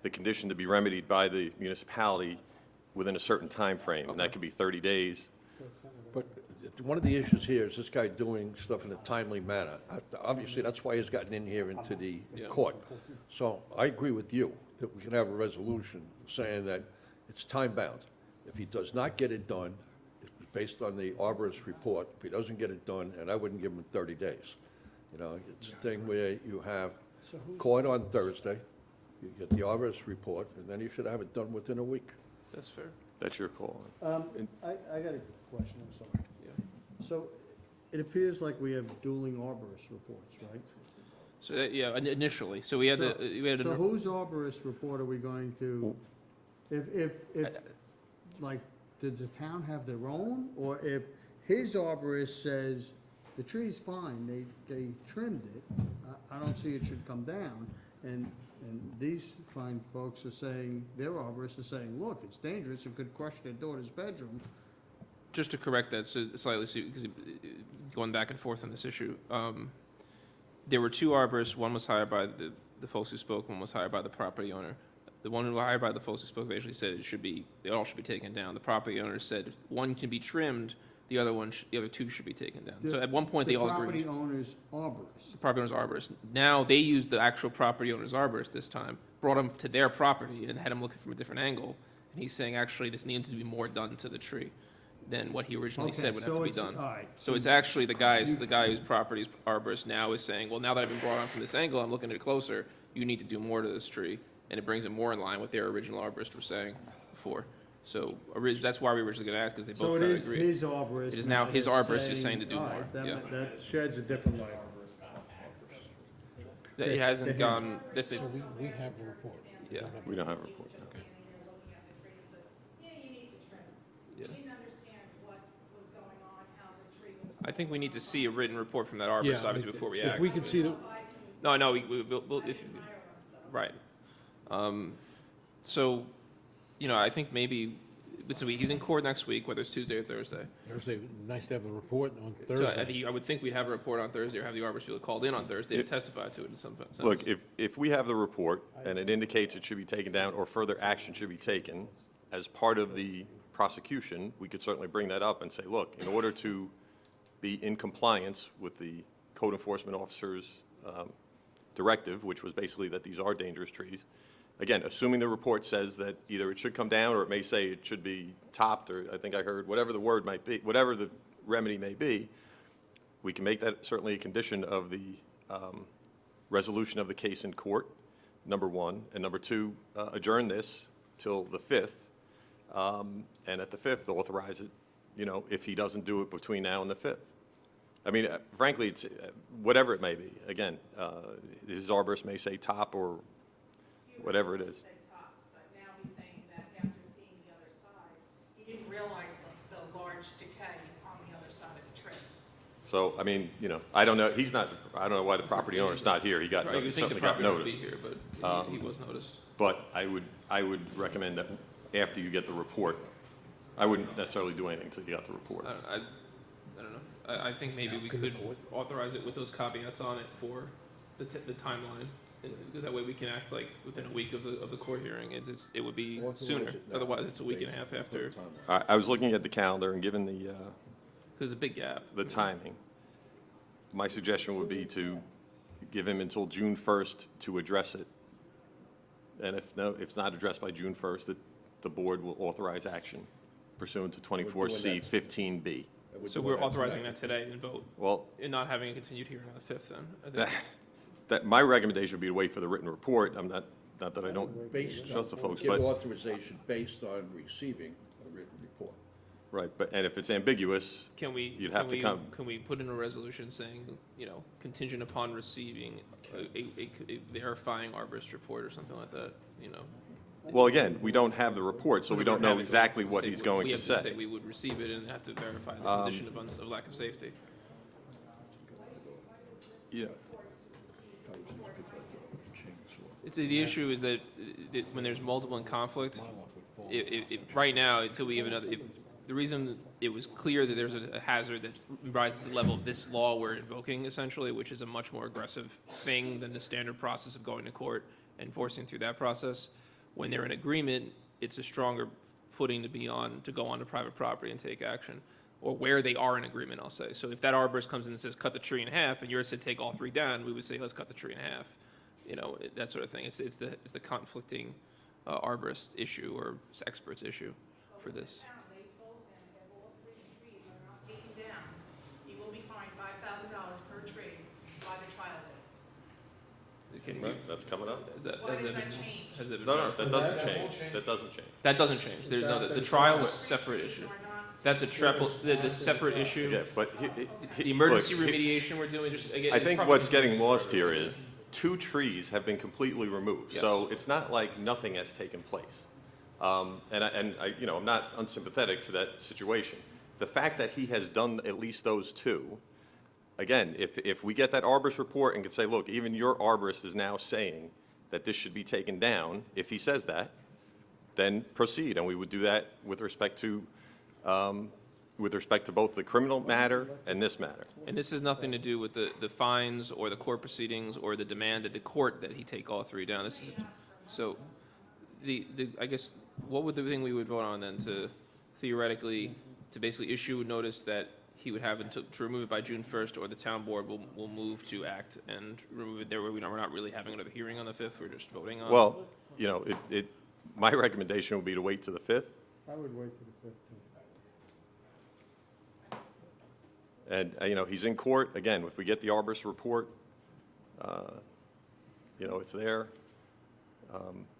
the condition to be remedied by the municipality within a certain time frame, and that could be 30 days. But one of the issues here is this guy doing stuff in a timely manner. Obviously, that's why he's gotten in here into the court. So I agree with you that we can have a resolution saying that it's time-bound. If he does not get it done, it's based on the arborist report. If he doesn't get it done, and I wouldn't give him 30 days. It's a thing where you have court on Thursday, you get the arborist report, and then you should have it done within a week. That's fair. That's your call. I got a question, I'm sorry. So it appears like we have dueling arborist reports, right? So, initially, so we had So whose arborist report are we going to, if, like, did the town have their own? Or if his arborist says, the tree's fine, they trimmed it, I don't see it should come down, and these fine folks are saying, their arborists are saying, look, it's dangerous, it could crush their daughter's bedroom. just to correct that slightly, because going back and forth on this issue, there were 2 arborists. One was hired by the folks who spoke, one was hired by the property owner. the one who hired by the folks who spoke basically said they all should be taken down. The property owner said one can be trimmed, the other two should be taken down. So at one point, they all agreed. The property owner's arborist. The property owner's arborist. Now, they use the actual property owner's arborist this time, brought him to their property and had him looking from a different angle. And he's saying, actually, this needs to be more done to the tree than what he originally Okay, said would have so to be it's- done. all right. So it's actually the guy whose property's arborist now is saying, well, now that I've been brought on from this angle, I'm looking at it closer, you need to do more to this tree. And it brings it more in line with their original arborist were saying before. So that's why we were originally going to ask, because they So both it kind of is agreed. his arborist. It is now his that's arborist who's saying to do all more, right, yeah. That sheds a different light. That it hasn't gone, this is, So we have a report. yeah. We don't have a report. Okay. Yeah. I think we need to see a written report from that arborist, Yeah, obviously, before we if act. we can see the, No, we'll, right. So, I think maybe, listen, he's in court next week, whether it's Tuesday or Thursday. Thursday, nice to have the report on So Thursday. I would think we'd have a report on Thursday, or have the arborist be called in on Thursday to testify to it in some sense. Look, if we have the report and it indicates it should be taken down or further action should be taken as part of the prosecution, we could certainly bring that up and say, look, in order to be in compliance with the code enforcement officer's directive, which was basically that these are dangerous trees, again, assuming the report says that either it should come down or it may say it should be topped, or I think I heard, whatever the word might be, whatever the remedy may be, we can make that certainly a condition of the resolution of the case in court, number one. And number two, adjourn this till the 5th. And at the 5th, authorize it, if he doesn't do it between now and the 5th. I mean, frankly, it's whatever it may be. Again, his arborist may say top or whatever it is. But now he's saying that after seeing the other side, he didn't realize the large decay on the other side of the tree. So, I mean, I don't know, I don't know why the property owner's not here. He got, Right, you think the certainly got property owner would be notice. here, but he was noticed. But I would recommend that after you get the report, I wouldn't necessarily do anything until you got the report. I don't know. I think maybe we could authorize it with those caveats on it for the timeline, because that way we can act like within a week of the court hearing. It would be sooner. Otherwise, it's a week and a half after. I was looking at the calendar and given the, Because there's a big gap. the timing, my suggestion would be to give him until June 1st to address it. And if it's not addressed by June 1st, the board will authorize action pursuant to 24C 15B. So we're authorizing that today and vote, Well, and not having it continued here on the 5th then. I think. my recommendation would be to wait for the written report. I'm not that I don't trust the folks, Give but, authorization based on receiving a written report. right, and if it's ambiguous, Can we, you'd have to come. can we put in a resolution saying, contingent upon receiving a verifying arborist report or something like that, Well, again, we don't have the report, so we don't know have it. exactly what Say he's we- going we to have say. We would receive it and have to verify the condition of lack of safety. Yeah. The issue is that when there's multiple in conflict, right now, until we have another, the reason it was clear that there's a hazard that rises to the level of this law we're invoking essentially, which is a much more aggressive thing than the standard process of going to court and forcing through that process. When they're in agreement, it's a stronger footing to be on, to go onto private property and take action, or where they are in agreement, I'll say. So if that arborist comes in and says, cut the tree in half, and yours said take all three down, we would say, let's cut the tree in half. That sort of thing. It's the conflicting arborist issue or experts issue for this. They told him if all three trees are not taken down, he will be fined $5,000 per tree by the trial date. Can Right, that's coming up. Has that Why does been- that change? has that been? No, that doesn't change. That doesn't change. That doesn't change. There's no, the trial is a separate issue. That's a triple, the separate issue. Yeah, but The emergency look, remediation we're doing, just, again. I it's think probably- what's getting lost here is 2 trees have been completely removed. Yes. So it's not like nothing has taken place. I'm not unsympathetic to that situation. The fact that he has done at least those 2, again, if we get that arborist report and can say, look, even your arborist is now saying that this should be taken down, if he says that, then proceed. And we would do that with respect to both the criminal matter and this matter. And this has nothing to do with the fines or the court proceedings or the demand at the court that he take all 3 down. This is, so I guess, what would the thing we would vote on then to theoretically, to basically issue a notice that he would have until, to remove it by June 1st, or the town board will move to act and remove it there where we're not really having another hearing on the 5th, we're just voting on? Well, you know, my recommendation would be to wait to the 5th. I would wait till the 5th, too. And, you know, he's in court. Again, if we get the arborist report, you know, it's there.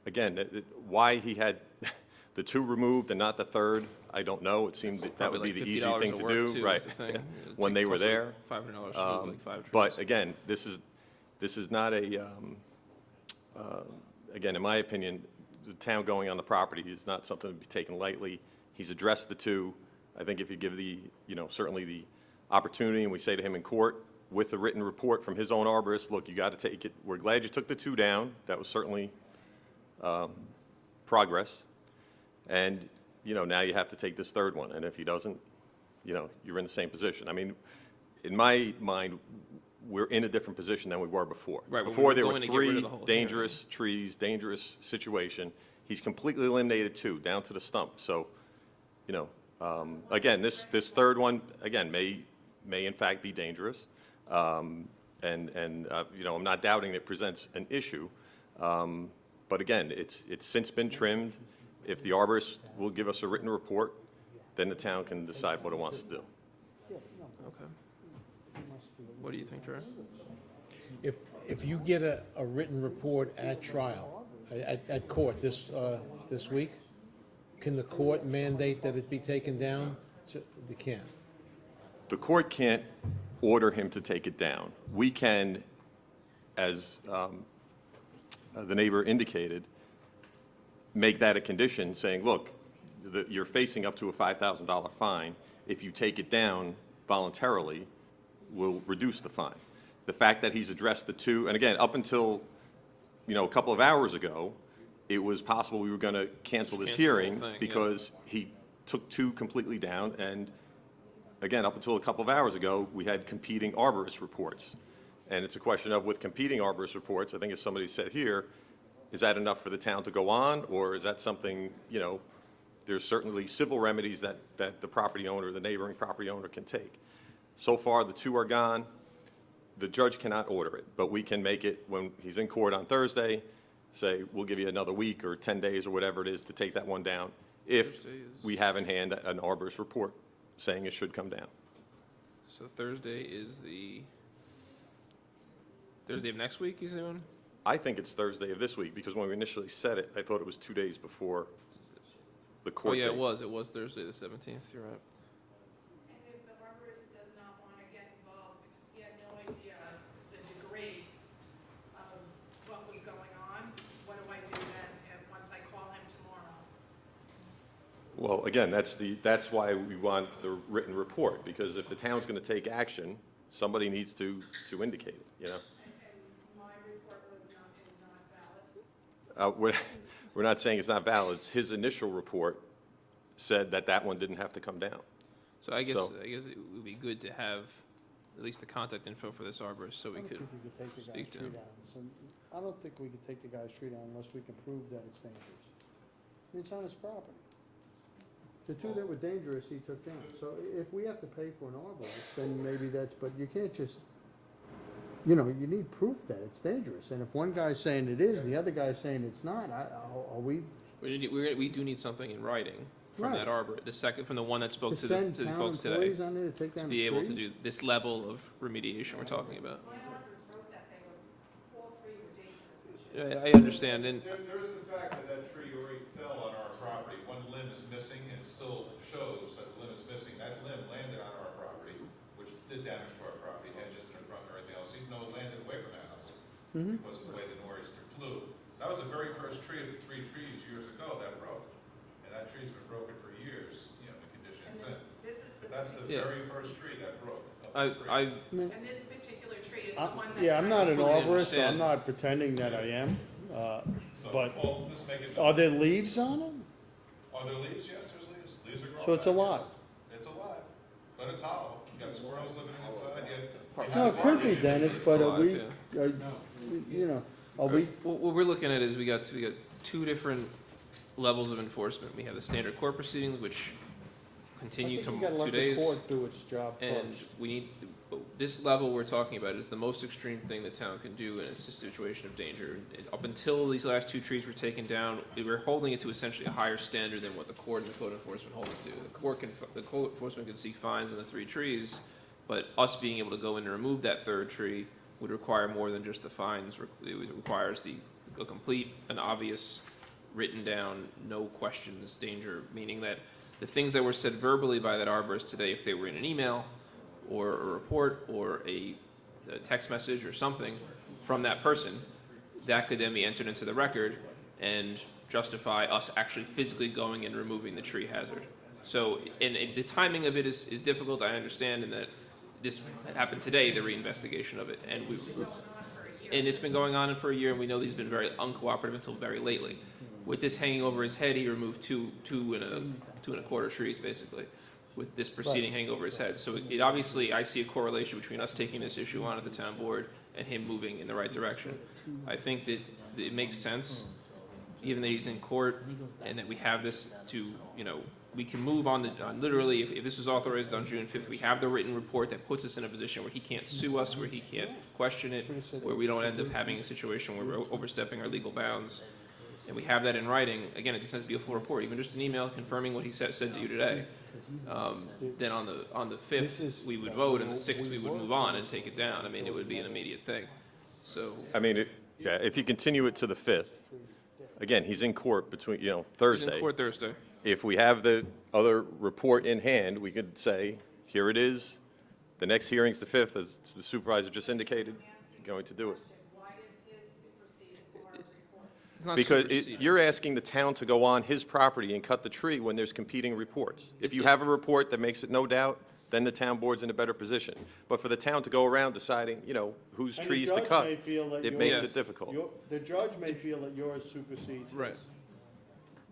Again, why he had the 2 removed and not the 3rd, I don't know. It seemed that would be the easy thing to do, right? When they were there. $500 to remove like 5 trees. But again, this is not a, again, in my opinion, the town going on the property is not something to be taken lightly. He's addressed the 2. I think if you give the, you know, certainly the opportunity, and we say to him in court with a written report from his own arborist, look, you got to take it, we're glad you took the 2 down. That was certainly progress. And, you know, now you have to take this 3rd one. And if he doesn't, you know, you're in the same position. I mean, in my mind, we're in a different position than we were before. Right, when we Before, were there were going to get rid of 3 the whole thing, dangerous trees, dangerous situation. He's completely eliminated 2, down to the stump. So, you know, again, this 3rd one, again, may in fact be dangerous. And you know, I'm not doubting it presents an issue. But again, it's since been trimmed. If the arborist will give us a written report, then the town can decide what it wants to do. Okay. What do you think, Trey? If you get a written report at trial, at court this week, can the court mandate that it be taken down? They can't. The court can't order him to take it down. We can, as the neighbor indicated, make that a condition, saying, look, you're facing up to a $5,000 fine. If you take it down voluntarily, we'll reduce the fine. The fact that he's addressed the 2, and again, up until, you know, a couple of hours ago, it was possible we were going to cancel this Cancel the whole hearing thing, yeah. because he took 2 completely down. And again, up until a couple of hours ago, we had competing arborist reports. And it's a question of, with competing arborist reports, I think as somebody said here, is that enough for the town to go on? Or is that something, you know, there's certainly civil remedies that the property owner, the neighboring property owner can take. So far, the 2 are gone. The judge cannot order it, but we can make it, when he's in court on Thursday, say, we'll give you another week or 10 days or whatever it is to take that one down, if we have in hand an arborist report saying it should come down. So Thursday is the Thursday of next week, he's doing? I think it's Thursday of this week, because when we initially said it, I thought it was 2 days before the Oh, court yeah, date. it was Thursday the 17th, you're right. And if the arborist does not want to get involved because he had no idea the degree of what was going on, what do I do then once I call him tomorrow? Well, again, that's why we want the written report, because if the town's going to take action, somebody needs to indicate it, you know? And my report is not valid? We're not saying it's not valid. His initial report said that one didn't have to come down. So I guess So- it would be good to have at least the contact info for this arborist, so we could take the speak guy's to tree him. down. I don't think we could take the guy's tree down unless we can prove that it's dangerous. It's on his property. The 2 that were dangerous, he took down. So if we have to pay for an arborist, then maybe that's, but you can't just, you know, you need proof that it's dangerous. And if one guy's saying it is, and the other guy's saying it's not, are we? We do need something in writing from Right. that arborist, the second, from the one that spoke To to send the town folks today, employees on there to take to down be the able to trees? do this level of remediation we're talking about. My arborist wrote that they were, all 3 were dangerous. Yeah, I understand, and There is the fact that that tree already fell on our property. One limb is missing, and it still shows that the limb is missing. That limb landed on our property, which did damage to our property, hedges in front and everything else, even though it landed away from the house because of the way the nor'easter flew. That was the very first tree of the 3 trees years ago that broke. And that tree's been broken for years, you know, the condition it's in. This is the, That's the Yeah. very first tree that broke. and this particular tree is the one that. Yeah, I'm not an fully arborist, so I'm understand. not pretending that I am. So, But well, just make it. are there leaves on it? Are there leaves? Yes, there's leaves. Leaves are growing. So it's back. alive? It's alive, but it's hollow. You got squirrels living inside, you No, it could be, Dennis, but are we, Alive, you know, are we, what we're looking at is we got 2 different levels of enforcement. We have the standard court proceedings, which continue I think to you gotta 2 let the days. court do its job And first. we need, this level we're talking about is the most extreme thing the town can do in a situation of danger. Up until these last 2 trees were taken down, we were holding it to essentially a higher standard than what the court and the code enforcement hold it to. The code enforcement can seek fines on the 3 trees, but us being able to go in and remove that 3rd tree would require more than just the fines. It requires a complete and obvious, written down, no questions, danger, meaning that the things that were said verbally by that arborist today, if they were in an email or a report or a text message or something from that person, that could then be entered into the record and justify us actually physically going and removing the tree hazard. So, and the timing of it is difficult, I understand, in that this happened today, the reinvestigation of it, and it's been going on for a year, and we know he's been very uncooperative until very lately. With this hanging over his head, he removed two and a quarter trees, basically, with this proceeding hanging over his head. So it obviously, I see a correlation between us taking this issue on at the town board and him moving in the right direction. I think that it makes sense, given that he's in court, and that we have this to, we can move on literally, if this was authorized on June 5th, we have the written report that puts us in a position where he can't sue us, where he can't question it, where we don't end up having a situation where we're overstepping our legal bounds. And we have that in writing. Again, it doesn't have to be a full report, even just an email confirming what he said to you today. Then on the 5th, we would vote, and the 6th, we would move on and take it down. I mean, it would be an immediate thing. So, I mean, if you continue it to the 5th, again, he's in court between, he's Thursday. in court Thursday. If we have the other report in hand, we could say, here it is. The next hearing's the 5th, as the supervisor just indicated, you're going to do it. It's not Because superseded. you're asking the town to go on his property and cut the tree when there's competing reports. If you have a report that makes it no doubt, then the town board's in a better position. But for the town to go around deciding, whose And the trees to judge cut, may feel that it makes yours- it difficult. The judge may feel that yours supersedes his. Right.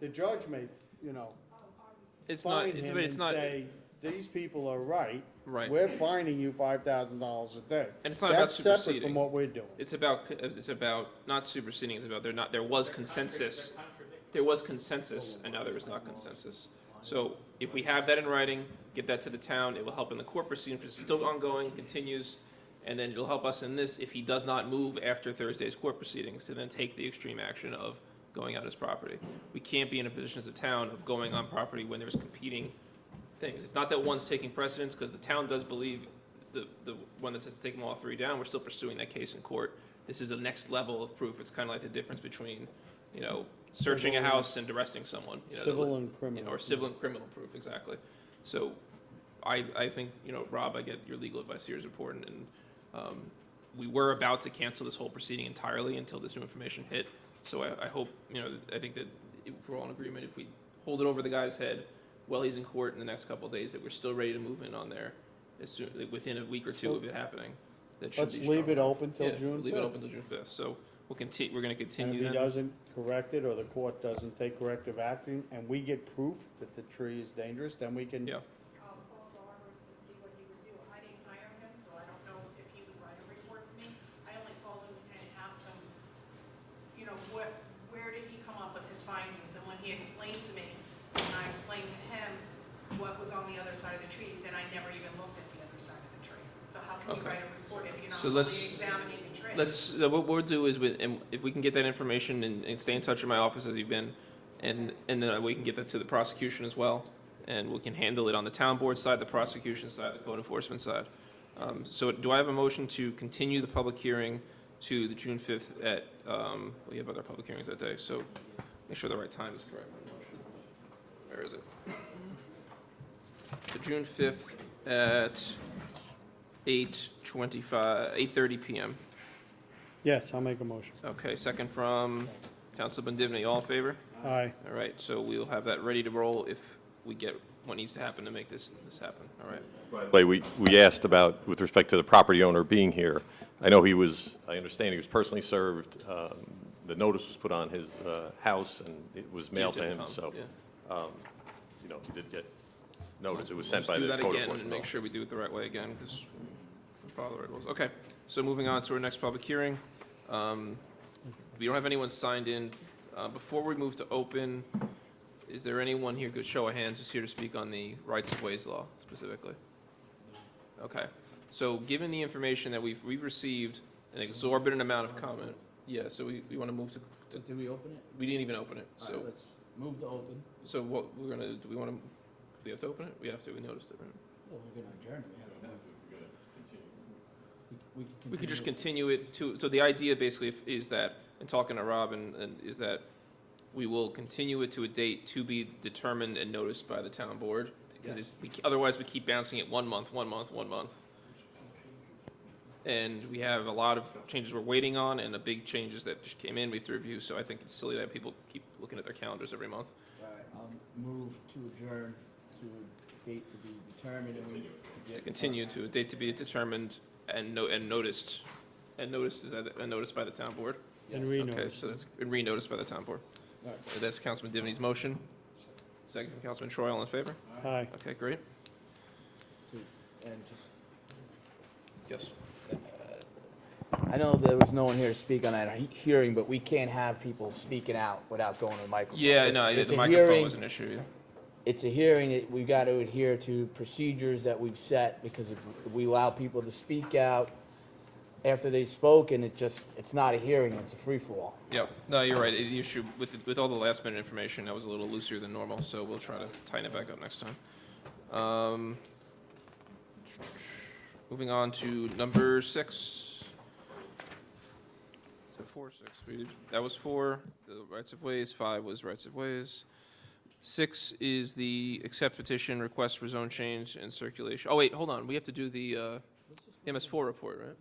The judge may, It's not, fine it's, him but it's and not, say, these people are right. Right. We're fining you $5,000 a day. And it's not about That's separate superseding. from what we're doing. it's about not superseding, it's about there was consensus. There was consensus, and now there is not consensus. So if we have that in writing, get that to the town, it will help in the court proceedings, which is still ongoing, continues, and then it'll help us in this if he does not move after Thursday's court proceedings to then take the extreme action of going on his property. We can't be in a position as a town of going on property when there's competing things. It's not that one's taking precedence, because the town does believe the one that says to take them all 3 down, we're still pursuing that case in court. This is a next level of proof. It's kind of like the difference between, searching a house and arresting someone. Civil and criminal. Or civil and criminal proof, exactly. So I think, Rob, I get your legal advice here is important, and we were about to cancel this whole proceeding entirely until this new information hit. So I hope, I think that if we're all in agreement, if we hold it over the guy's head while he's in court in the next couple of days, that we're still ready to move in on there as soon, within a week or 2 of it happening. That should Let's be leave it strong. open till Yeah, June leave it 5th. open till June 5th. So we're gonna And continue if he then. doesn't correct it, or the court doesn't take corrective action, and we get proof that the tree is dangerous, then we can. Yeah. Call the arborist and see what he would do. I didn't hire him, so I don't know if he would write a report for me. I only called him and asked him, where did he come up with his findings? And when he explained to me, and I explained to him what was on the other side of the tree, he said, I never even looked at the other side of the tree. So how can you Okay. write a report if you're not So fully let's- examining the tree? What we'll do is, and if we can get that information and stay in touch with my office as you've been, and then we can get that to the prosecution as well, and we can handle it on the town board side, the prosecution side, the code enforcement side. So do I have a motion to continue the public hearing to the June 5th at, we have other public hearings that day, so make sure the right time is correct. Where is it? So June 5th at 8:30 PM. Yes, I'll make a motion. Okay, second from Councilman Divney, all in favor? Aye. All right, so we'll have that ready to roll if we get what needs to happen to make this happen, all right? By the way, we asked about, with respect to the property owner being here, I know I understand he was personally served, the notice was put on his house, and it was mailed to didn't him, come, so, yeah. he did get notice. It was sent Let's by do the that code again and enforcement. make sure we do it the right way again, because we follow the right rules. Okay, so moving on to our next public hearing. We don't have anyone signed in. Before we move to open, Is there anyone here, could show of hands, who's here to speak on the rights of ways law specifically? Okay, so given the information that we've received an exorbitant amount of comment, yeah, so we want to move to, Did we open it? we didn't even open it, All so. right, let's move to open. So what we're gonna, do we want to, do we have to open it? We have to, we noticed it, right? Well, we're gonna adjourn it. We could just continue it to, so the idea basically is that, in talking to Rob, and is that we will continue it to a date to be determined and noticed by the town board, because it's, otherwise we keep bouncing it 1 month, 1 month, 1 month. And we have a lot of changes we're waiting on, and the big changes that just came in, we have to review, so I think it's silly that people keep looking at their calendars every month. All right, I'll move to adjourn to a date to be determined and we. To continue to a date to be determined and noticed, and noticed, is that, and noticed by the town board? And Okay, renoticed. so that's been re-noticed by the town board. All right. So that's Councilman Divany's motion. Second from Councilman Troy, all in favor? Aye. Okay, great. And just, Yes. I know there was no one here to speak on that hearing, but we can't have people speaking out without going to the microphone. Yeah, no, It's the a microphone hearing. was an issue, yeah. It's a hearing, we got to adhere to procedures that we've set, because if we allow people to speak out after they've spoken, it's not a hearing, it's a free-for-all. Yeah, no, you're right. The issue with all the last minute information, that was a little looser than normal, so we'll try to tighten it back up next time. Moving on to number 6. So 4, 6, that was 4, the rights of ways. 5 was rights of ways. 6 is the accept petition, request for zone change and circulation. Oh, wait, hold on, we have to do the MS4 report, right?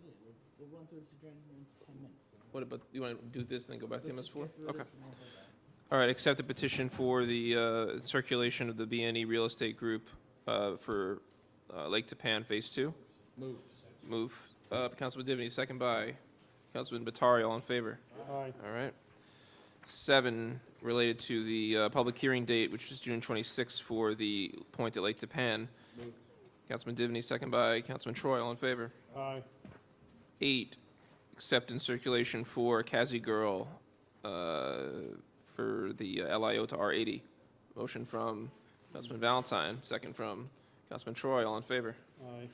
We'll run through this adjournment in 10 minutes. What about, you want to do this, then go back to MS4? Okay. All right, accept the petition for the circulation of the BNE Real Estate Group for Lake Tapan Phase 2. Move. Move. Councilman Divany, second by Councilman Batari, all in favor? Aye. All right. 7, related to the public hearing date, which is June 26th for the point at Lake Tapan. Move. Councilman Divany, second by Councilman Troy, all in favor? Aye. 8, acceptance circulation for Kazi Girl for the LIO to R80. Motion from Councilman Valentine, second from Councilman Troy, all in favor? Aye.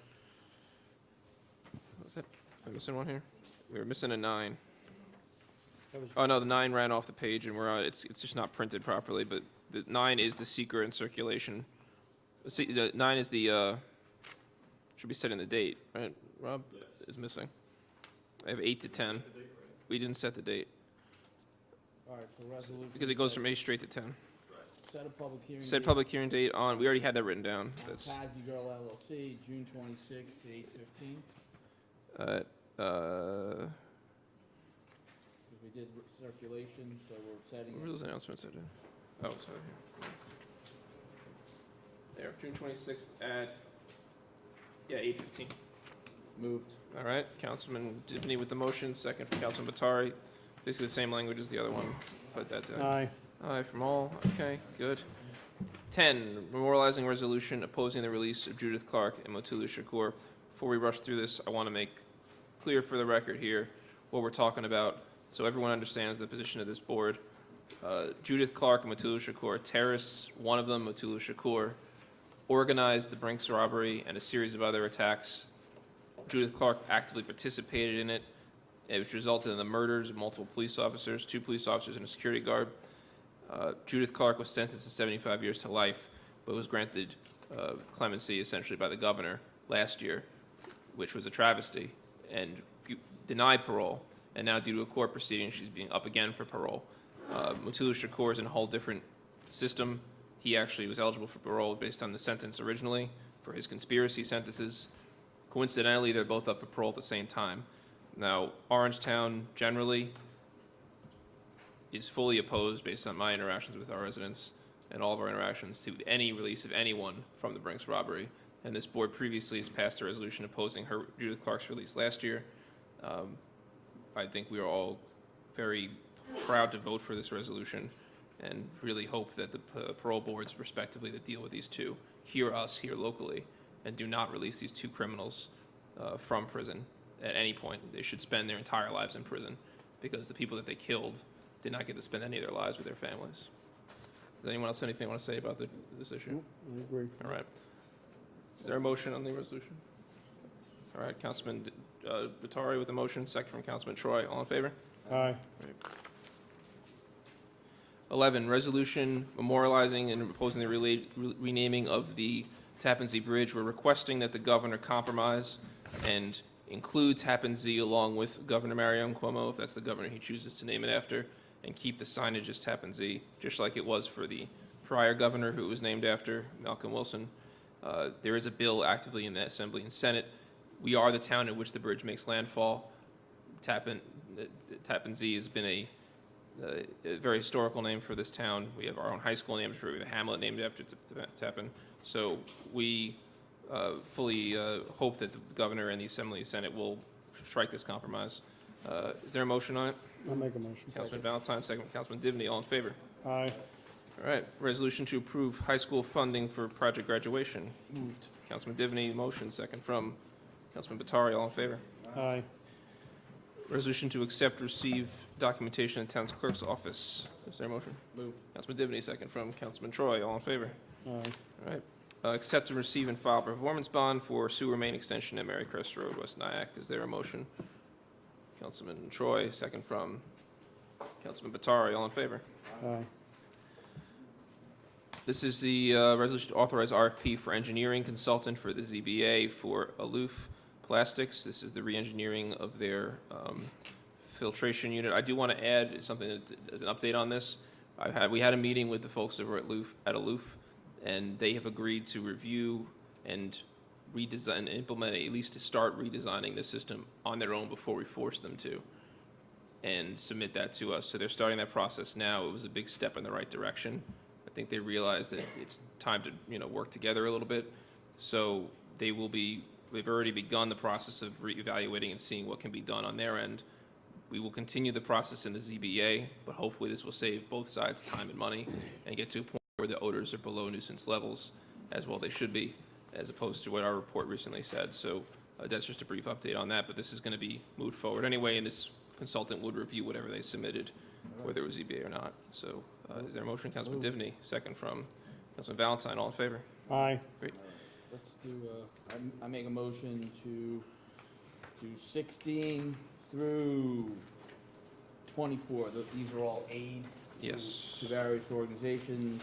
What was that? Am I missing one here? We were missing a 9. That was- Oh, no, the 9 ran off the page, and we're on, it's just not printed properly, but the 9 is the seeker in circulation. The 9 is the, should be setting the date, right? Rob is missing. I have 8 to 10. We didn't set the date, All right, so resolution. because it goes from 8 straight to 10. Set a public hearing. Set date public hearing date on, we already had that written down. on That's, Kazi Girl LLC, June 26th to 8:15. uh, We did circulation, so we're setting. where were those announcements I did? Oh, sorry. There, June 26th at, yeah, 8:15. Moved. All right, Councilman Divany with the motion, second from Councilman Batari. Basically the same language as the other one. Put that down. Aye. Aye from all. Okay, good. 10, memorializing resolution opposing the release of Judith Clark and Motulu Shakur. Before we rush through this, I want to make clear for the record here what we're talking about, so everyone understands the position of this board. Judith Clark and Motulu Shakur, terrorists, one of them, Motulu Shakur, organized the Brinks robbery and a series of other attacks. Judith Clark actively participated in it, which resulted in the murders of multiple police officers, 2 police officers and a security guard. Judith Clark was sentenced to 75 years to life, but was granted clemency essentially by the governor last year, which was a travesty, and denied parole. And now due to a court proceeding, she's being up again for parole. Motulu Shakur is in a whole different system. He actually was eligible for parole based on the sentence originally for his conspiracy sentences. Coincidentally, they're both up for parole at the same time. Now, Orangetown generally is fully opposed, based on my interactions with our residents and all of our interactions, to any release of anyone from the Brinks robbery. And this board previously has passed a resolution opposing Judith Clark's release last year. I think we are all very proud to vote for this resolution and really hope that the parole boards respectively that deal with these two hear us here locally and do not release these 2 criminals from prison at any point. They should spend their entire lives in prison, because the people that they killed did not get to spend any of their lives with their families. Does anyone else have anything they want to say about this issue? I agree. All right. Is there a motion on the resolution? All right, Councilman Vittori with the motion, second from Councilman Troy. All in favor? Aye. 11, resolution memorializing and proposing the renaming of the Tappan Zee Bridge. We're requesting that the governor compromise and include Tappan Zee along with Governor Mariam Cuomo, if that's the governor he chooses to name it after, and keep the signage as Tappan Zee, just like it was for the prior governor who it was named after, Malcolm Wilson. There is a bill actively in the Assembly and Senate. We are the town in which the bridge makes landfall. Tappan Zee has been a very historical name for this town. We have our own high school named for it. We have a hamlet named after Tappan. So we fully hope that the governor and the Assembly and Senate will strike this compromise. Is there a motion on it? I'll make a motion. Councilman Valentine, second from Councilman Divney. All in favor? Aye. All right. Resolution to approve high school funding for project graduation. Moved. Councilman Divney, motion, second from Councilman Batari. All in favor? Aye. Resolution to accept, receive documentation in the town's clerk's office. Is there a motion? Move. Councilman Divney, second from Councilman Troy. All in favor? Aye. All right. Accept and receive and file performance bond for sewer main extension at Marycrest Road, West Nyack. Is there a motion? Councilman Troy, second from Councilman Batari. All in favor? Aye. This is the resolution to authorize RFP for engineering consultant for the ZBA for Aloof Plastics. This is the re-engineering of their filtration unit. I do want to add something as an update on this. We had a meeting with the folks over at Aloof, and they have agreed to review and redesign and implement, at least to start redesigning the system on their own before we force them to, and submit that to us. So they're starting that process now. It was a big step in the right direction. I think they realize that it's time to, work together a little bit. So they've already begun the process of reevaluating and seeing what can be done on their end. We will continue the process in the ZBA, but hopefully this will save both sides time and money and get to a point where the odors are below nuisance levels, as well they should be, as opposed to what our report recently said. So that's just a brief update on that, but this is going to be moved forward anyway, and this consultant would review whatever they submitted, whether it was ZBA or not. So is there a motion? Councilman Divney, second from Councilman Valentine. All in favor? Aye. Great. Let's do, I make a motion to do 16 through 24. These are all aid Yes. to various organizations.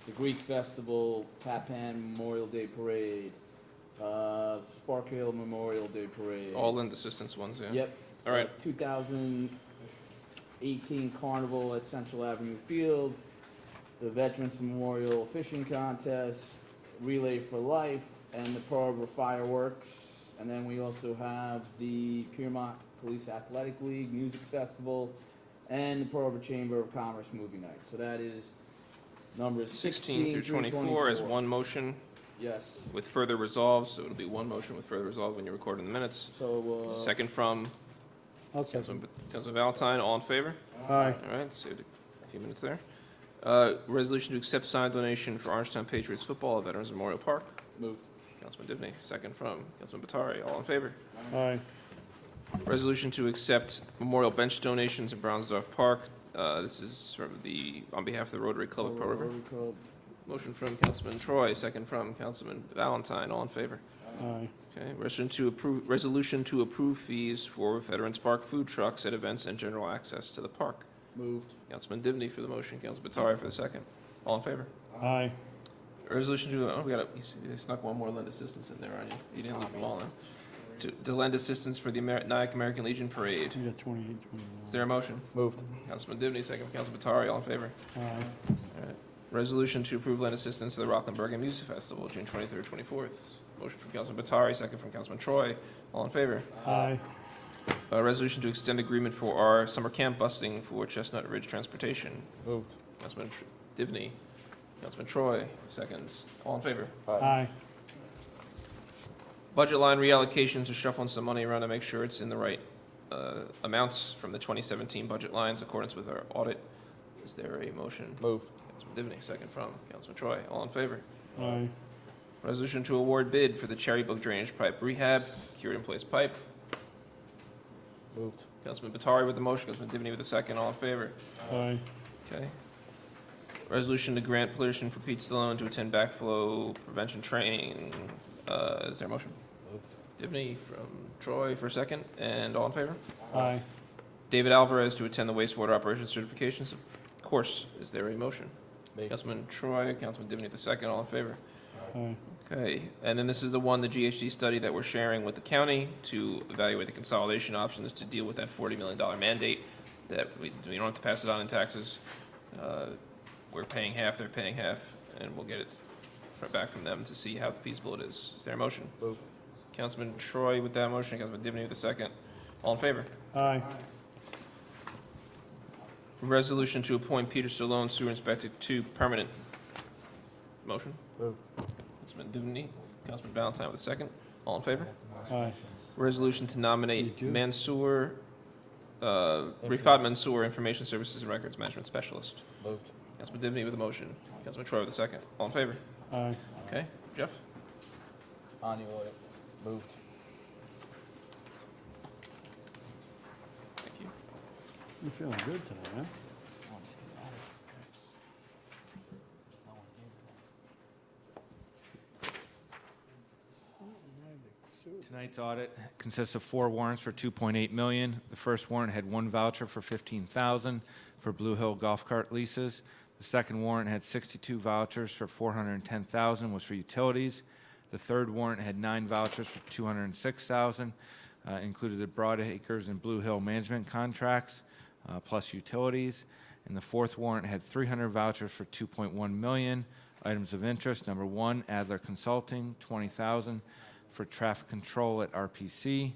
The Greek Festival, Tappan Memorial Day Parade, Spark Hill Memorial Day Parade. All in assistance ones, yeah. Yep. All right. 2018 Carnival at Central Avenue Field, the Veterans Memorial Fishing Contest, Relay for Life, and the Pearl River Fireworks. And then we also have the Piermont Police Athletic League Music Festival and the Pearl River Chamber of Commerce Movie Night. So that is numbers 16 through 24 as one motion Yes. with further resolve, so it'll be one motion with further resolve when you record in the minutes. So, Second from I'll second. Councilman Valentine. All in favor? Aye. All right, saved a few minutes there. Resolution to accept signed donation for Orangetown Patriots football at Veterans Memorial Park. moved. Councilman Divney, second from Councilman Batari. All in favor? Aye. Resolution to accept memorial bench donations in Brownsdorf Park. This is on behalf of the Rotary Club of Pearl River. Rotary Club. Motion from Councilman Troy, second from Councilman Valentine. All in favor? Aye. Okay, resolution to approve fees for Veterans Park food trucks at events and general access to the park. Moved. Councilman Divney for the motion, Councilman Batari for the second. All in favor? Aye. Resolution to, they snuck one more lend assistance in there, on you. You didn't leave them all in. To lend assistance for the Nyack American Legion Parade. You got 28, 21. Is there a motion? Moved. Councilman Divney, second from Councilman Batari. All in favor? Aye. All right. Resolution to approve lend assistance to the Rockland Bergen Music Festival, June 23rd, 24th. Motion from Councilman Batari, second from Councilman Troy. All in favor? Aye. Resolution to extend agreement for our summer camp busing for Chestnut Ridge Transportation. Moved. Councilman Divney, Councilman Troy, seconds. All in favor? Aye. Budget line reallocations, are shuffling some money around to make sure it's in the right amounts from the 2017 budget lines, in accordance with our audit. Is there a motion? Moved. Councilman Divney, second from Councilman Troy. All in favor? Aye. Resolution to award bid for the Cherry Brook Drainage Pipe Rehab, cured in place pipe. Moved. Councilman Batari with the motion, Councilman Divney with the second. All in favor? Aye. Okay. Resolution to grant permission for Pete Stallone to attend backflow prevention training. Is there a motion? Divney from Troy for second, and all in favor? Aye. David Alvarez to attend the wastewater operations certifications course. Is there a motion? Me. Councilman Troy, Councilman Divney the second, all in favor? Aye. Okay, and then this is the one, the GHD study that we're sharing with the county to evaluate the consolidation options to deal with that $40 million mandate that we don't have to pass it on in taxes. We're paying half, they're paying half, and we'll get it back from them to see how feasible it is. Is there a motion? Move. Councilman Troy with that motion, Councilman Divney with the second. All in favor? Aye. Resolution to appoint Peter Stallone, sewer inspector, to permanent. Motion? Move. Councilman Divney, Councilman Valentine with the second. All in favor? Aye. Resolution to nominate Mansour, Rifat Mansour, Information Services and Records Management Specialist. Moved. Councilman Divney with a motion. Councilman Troy with a second. All in favor? Aye. Okay, Jeff? On the audit. Moved. Thank you. You're feeling good today, huh? Tonight's audit consists of 4 warrants for $2.8 million. The first warrant had 1 voucher for $15,000 for Blue Hill golf cart leases. The second warrant had 62 vouchers for $410,000, was for utilities. The third warrant had 9 vouchers for $206,000, included the Broadacres and Blue Hill management contracts, plus utilities. And the fourth warrant had 300 vouchers for $2.1 million. Items of interest: number 1, Adler Consulting, $20,000 for traffic control at RPC.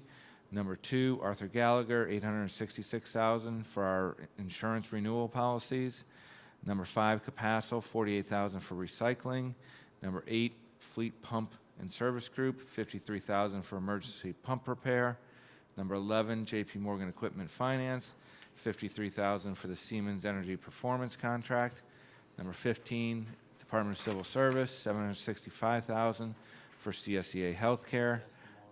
Number 2, Arthur Gallagher, $866,000 for our insurance renewal policies. Number 5, Capasso, $48,000 for recycling. Number 8, Fleet Pump and Service Group, $53,000 for emergency pump repair. Number 11, JP Morgan Equipment Finance, $53,000 for the Siemens Energy Performance contract. Number 15, Department of Civil Service, $765,000 for CSEA Healthcare.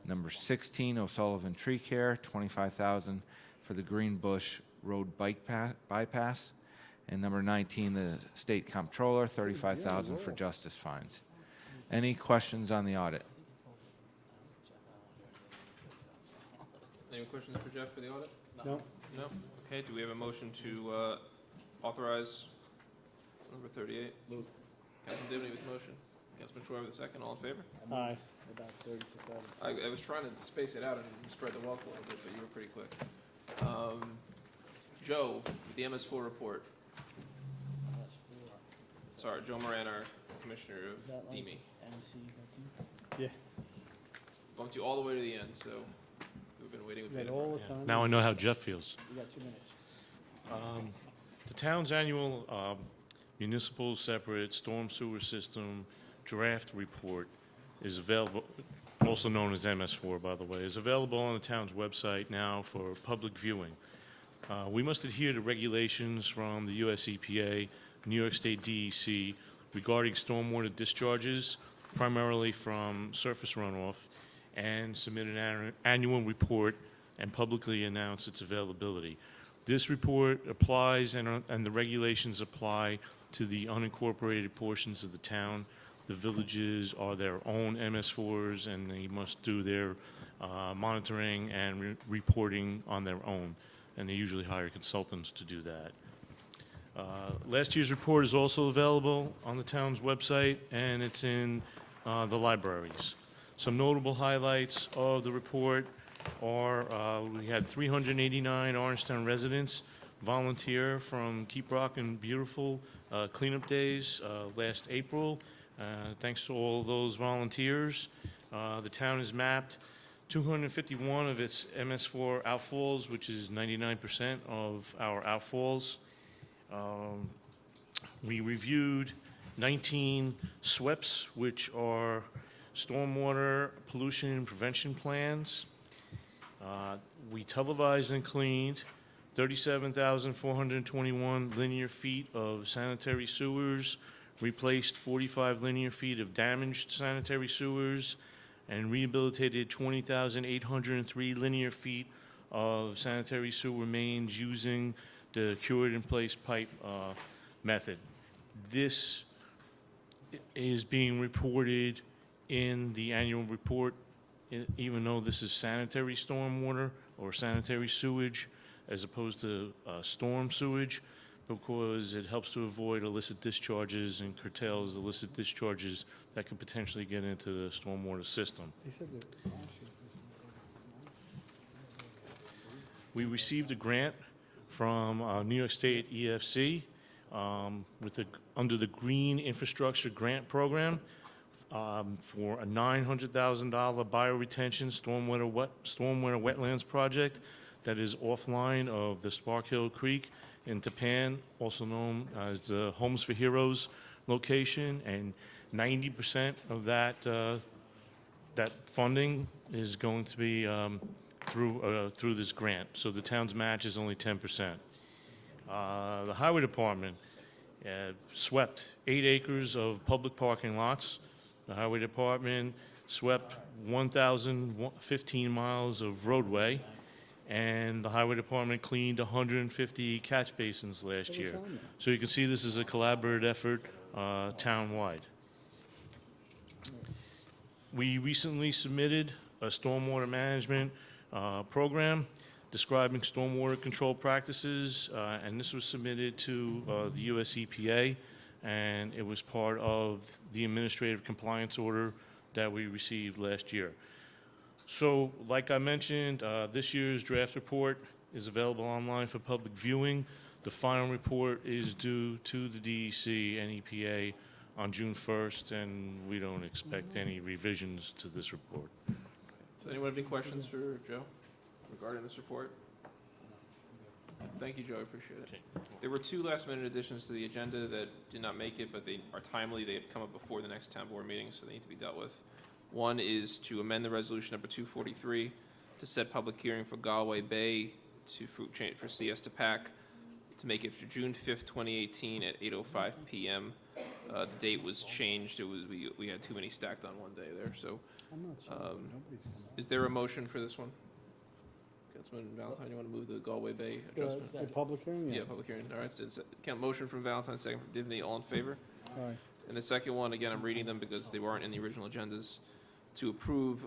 Number 16, O'Sullivan Tree Care, $25,000 for the Green Bush Road bypass. And number 19, the State Comptroller, $35,000 for justice fines. Any questions on the audit? Any questions for Jeff for the audit? No. No? Okay, do we have a motion to authorize number 38? Moved. Councilman Divney with the motion. Councilman Troy with the second. All in favor? Aye. About 36 hours. I was trying to space it out and spread the wealth a little bit, but you were pretty quick. Joe, with the MS4 report. Sorry, Joe Moran, our Commissioner of DME. Yeah. Bumped you all the way to the end, so we've been waiting with Got bated all breath. the time. Now I know how Jeff feels. You got 2 minutes. The town's annual municipal separate storm sewer system draft report is available, also known as MS4, by the way, is available on the town's website now for public viewing. We must adhere to regulations from the US EPA, New York State DEC regarding stormwater discharges, primarily from surface runoff, and submit an annual report and publicly announce its availability. This report applies, and the regulations apply to the unincorporated portions of the town. The villages are their own MS4s, and they must do their monitoring and reporting on their own, and they usually hire consultants to do that. Last year's report is also available on the town's website, and it's in the libraries. Some notable highlights of the report are we had 389 Orangetown residents volunteer from Keep Rockin' Beautiful cleanup days last April. Thanks to all those volunteers, the town has mapped 251 of its MS4 outfalls, which is 99% of our outfalls. We reviewed 19 SWEPs, which are stormwater pollution prevention plans. We televised and cleaned 37,421 linear feet of sanitary sewers, replaced 45 linear feet of damaged sanitary sewers, and rehabilitated 20,803 linear feet of sanitary sewer mains using the cured-in-place pipe method. This is being reported in the annual report, even though this is sanitary stormwater or sanitary sewage as opposed to storm sewage, because it helps to avoid illicit discharges and curtails illicit discharges that could potentially get into the stormwater system. We received a grant from New York State EFC under the Green Infrastructure Grant Program for a $900,000 bioretention stormwater wetlands project that is offline of the Spark Hill Creek in Tapan, also known as the Homes for Heroes location, and 90% of that funding is going to be through this grant. So the town's match is only 10%. The Highway Department swept 8 acres of public parking lots. The Highway Department swept 1,015 miles of roadway, and the Highway Department cleaned 150 catch basins last year. So you can see this is a collaborative effort town-wide. We recently submitted a stormwater management program describing stormwater control practices, and this was submitted to the US EPA, and it was part of the administrative compliance order that we received last year. So, like I mentioned, this year's draft report is available online for public viewing. The final report is due to the DEC and EPA on June 1st, and we don't expect any revisions to this report. Does anyone have any questions for Joe regarding this report? Thank you, Joe, I appreciate it. There were 2 last-minute additions to the agenda that did not make it, but they are timely. They have come up before the next town board meeting, so they need to be dealt with. One is to amend the resolution number 243 to set public hearing for Galway Bay for CS to PAC, to make it for June 5th, 2018 at 8:05 p.m. The date was changed. We had too many stacked on one day there, so. Is there a motion for this one? Councilman Valentine, you want to move the Galway Bay adjustment? The public hearing? Yeah, public hearing. All right, so it's motion from Valentine, second from Divney. All in favor? Aye. And the second one, again, I'm reading them because they weren't in the original agendas. To approve,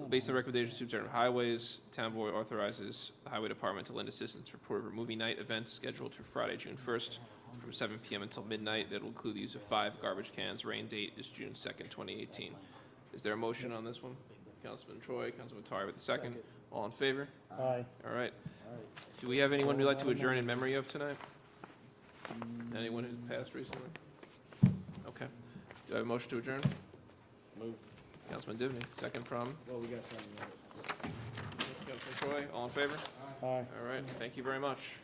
based on recommendations of Superintendent of Highways, Town Board authorizes the Highway Department to lend assistance for Port River Movie Night events scheduled for Friday, June 1st, from 7 p.m. until midnight. That will include the use of 5 garbage cans. Rain date is June 2nd, 2018. Is there a motion on this one? Councilman Troy, Councilman Tari with the second. All in favor? Aye. All right. Do we have anyone we'd like to adjourn in memory of tonight? Anyone who's passed recently? Okay. Do I have a motion to adjourn? Move. Councilman Divney, second from Well, we got something. Councilman Troy. All in favor? Aye. All right. Thank you very much.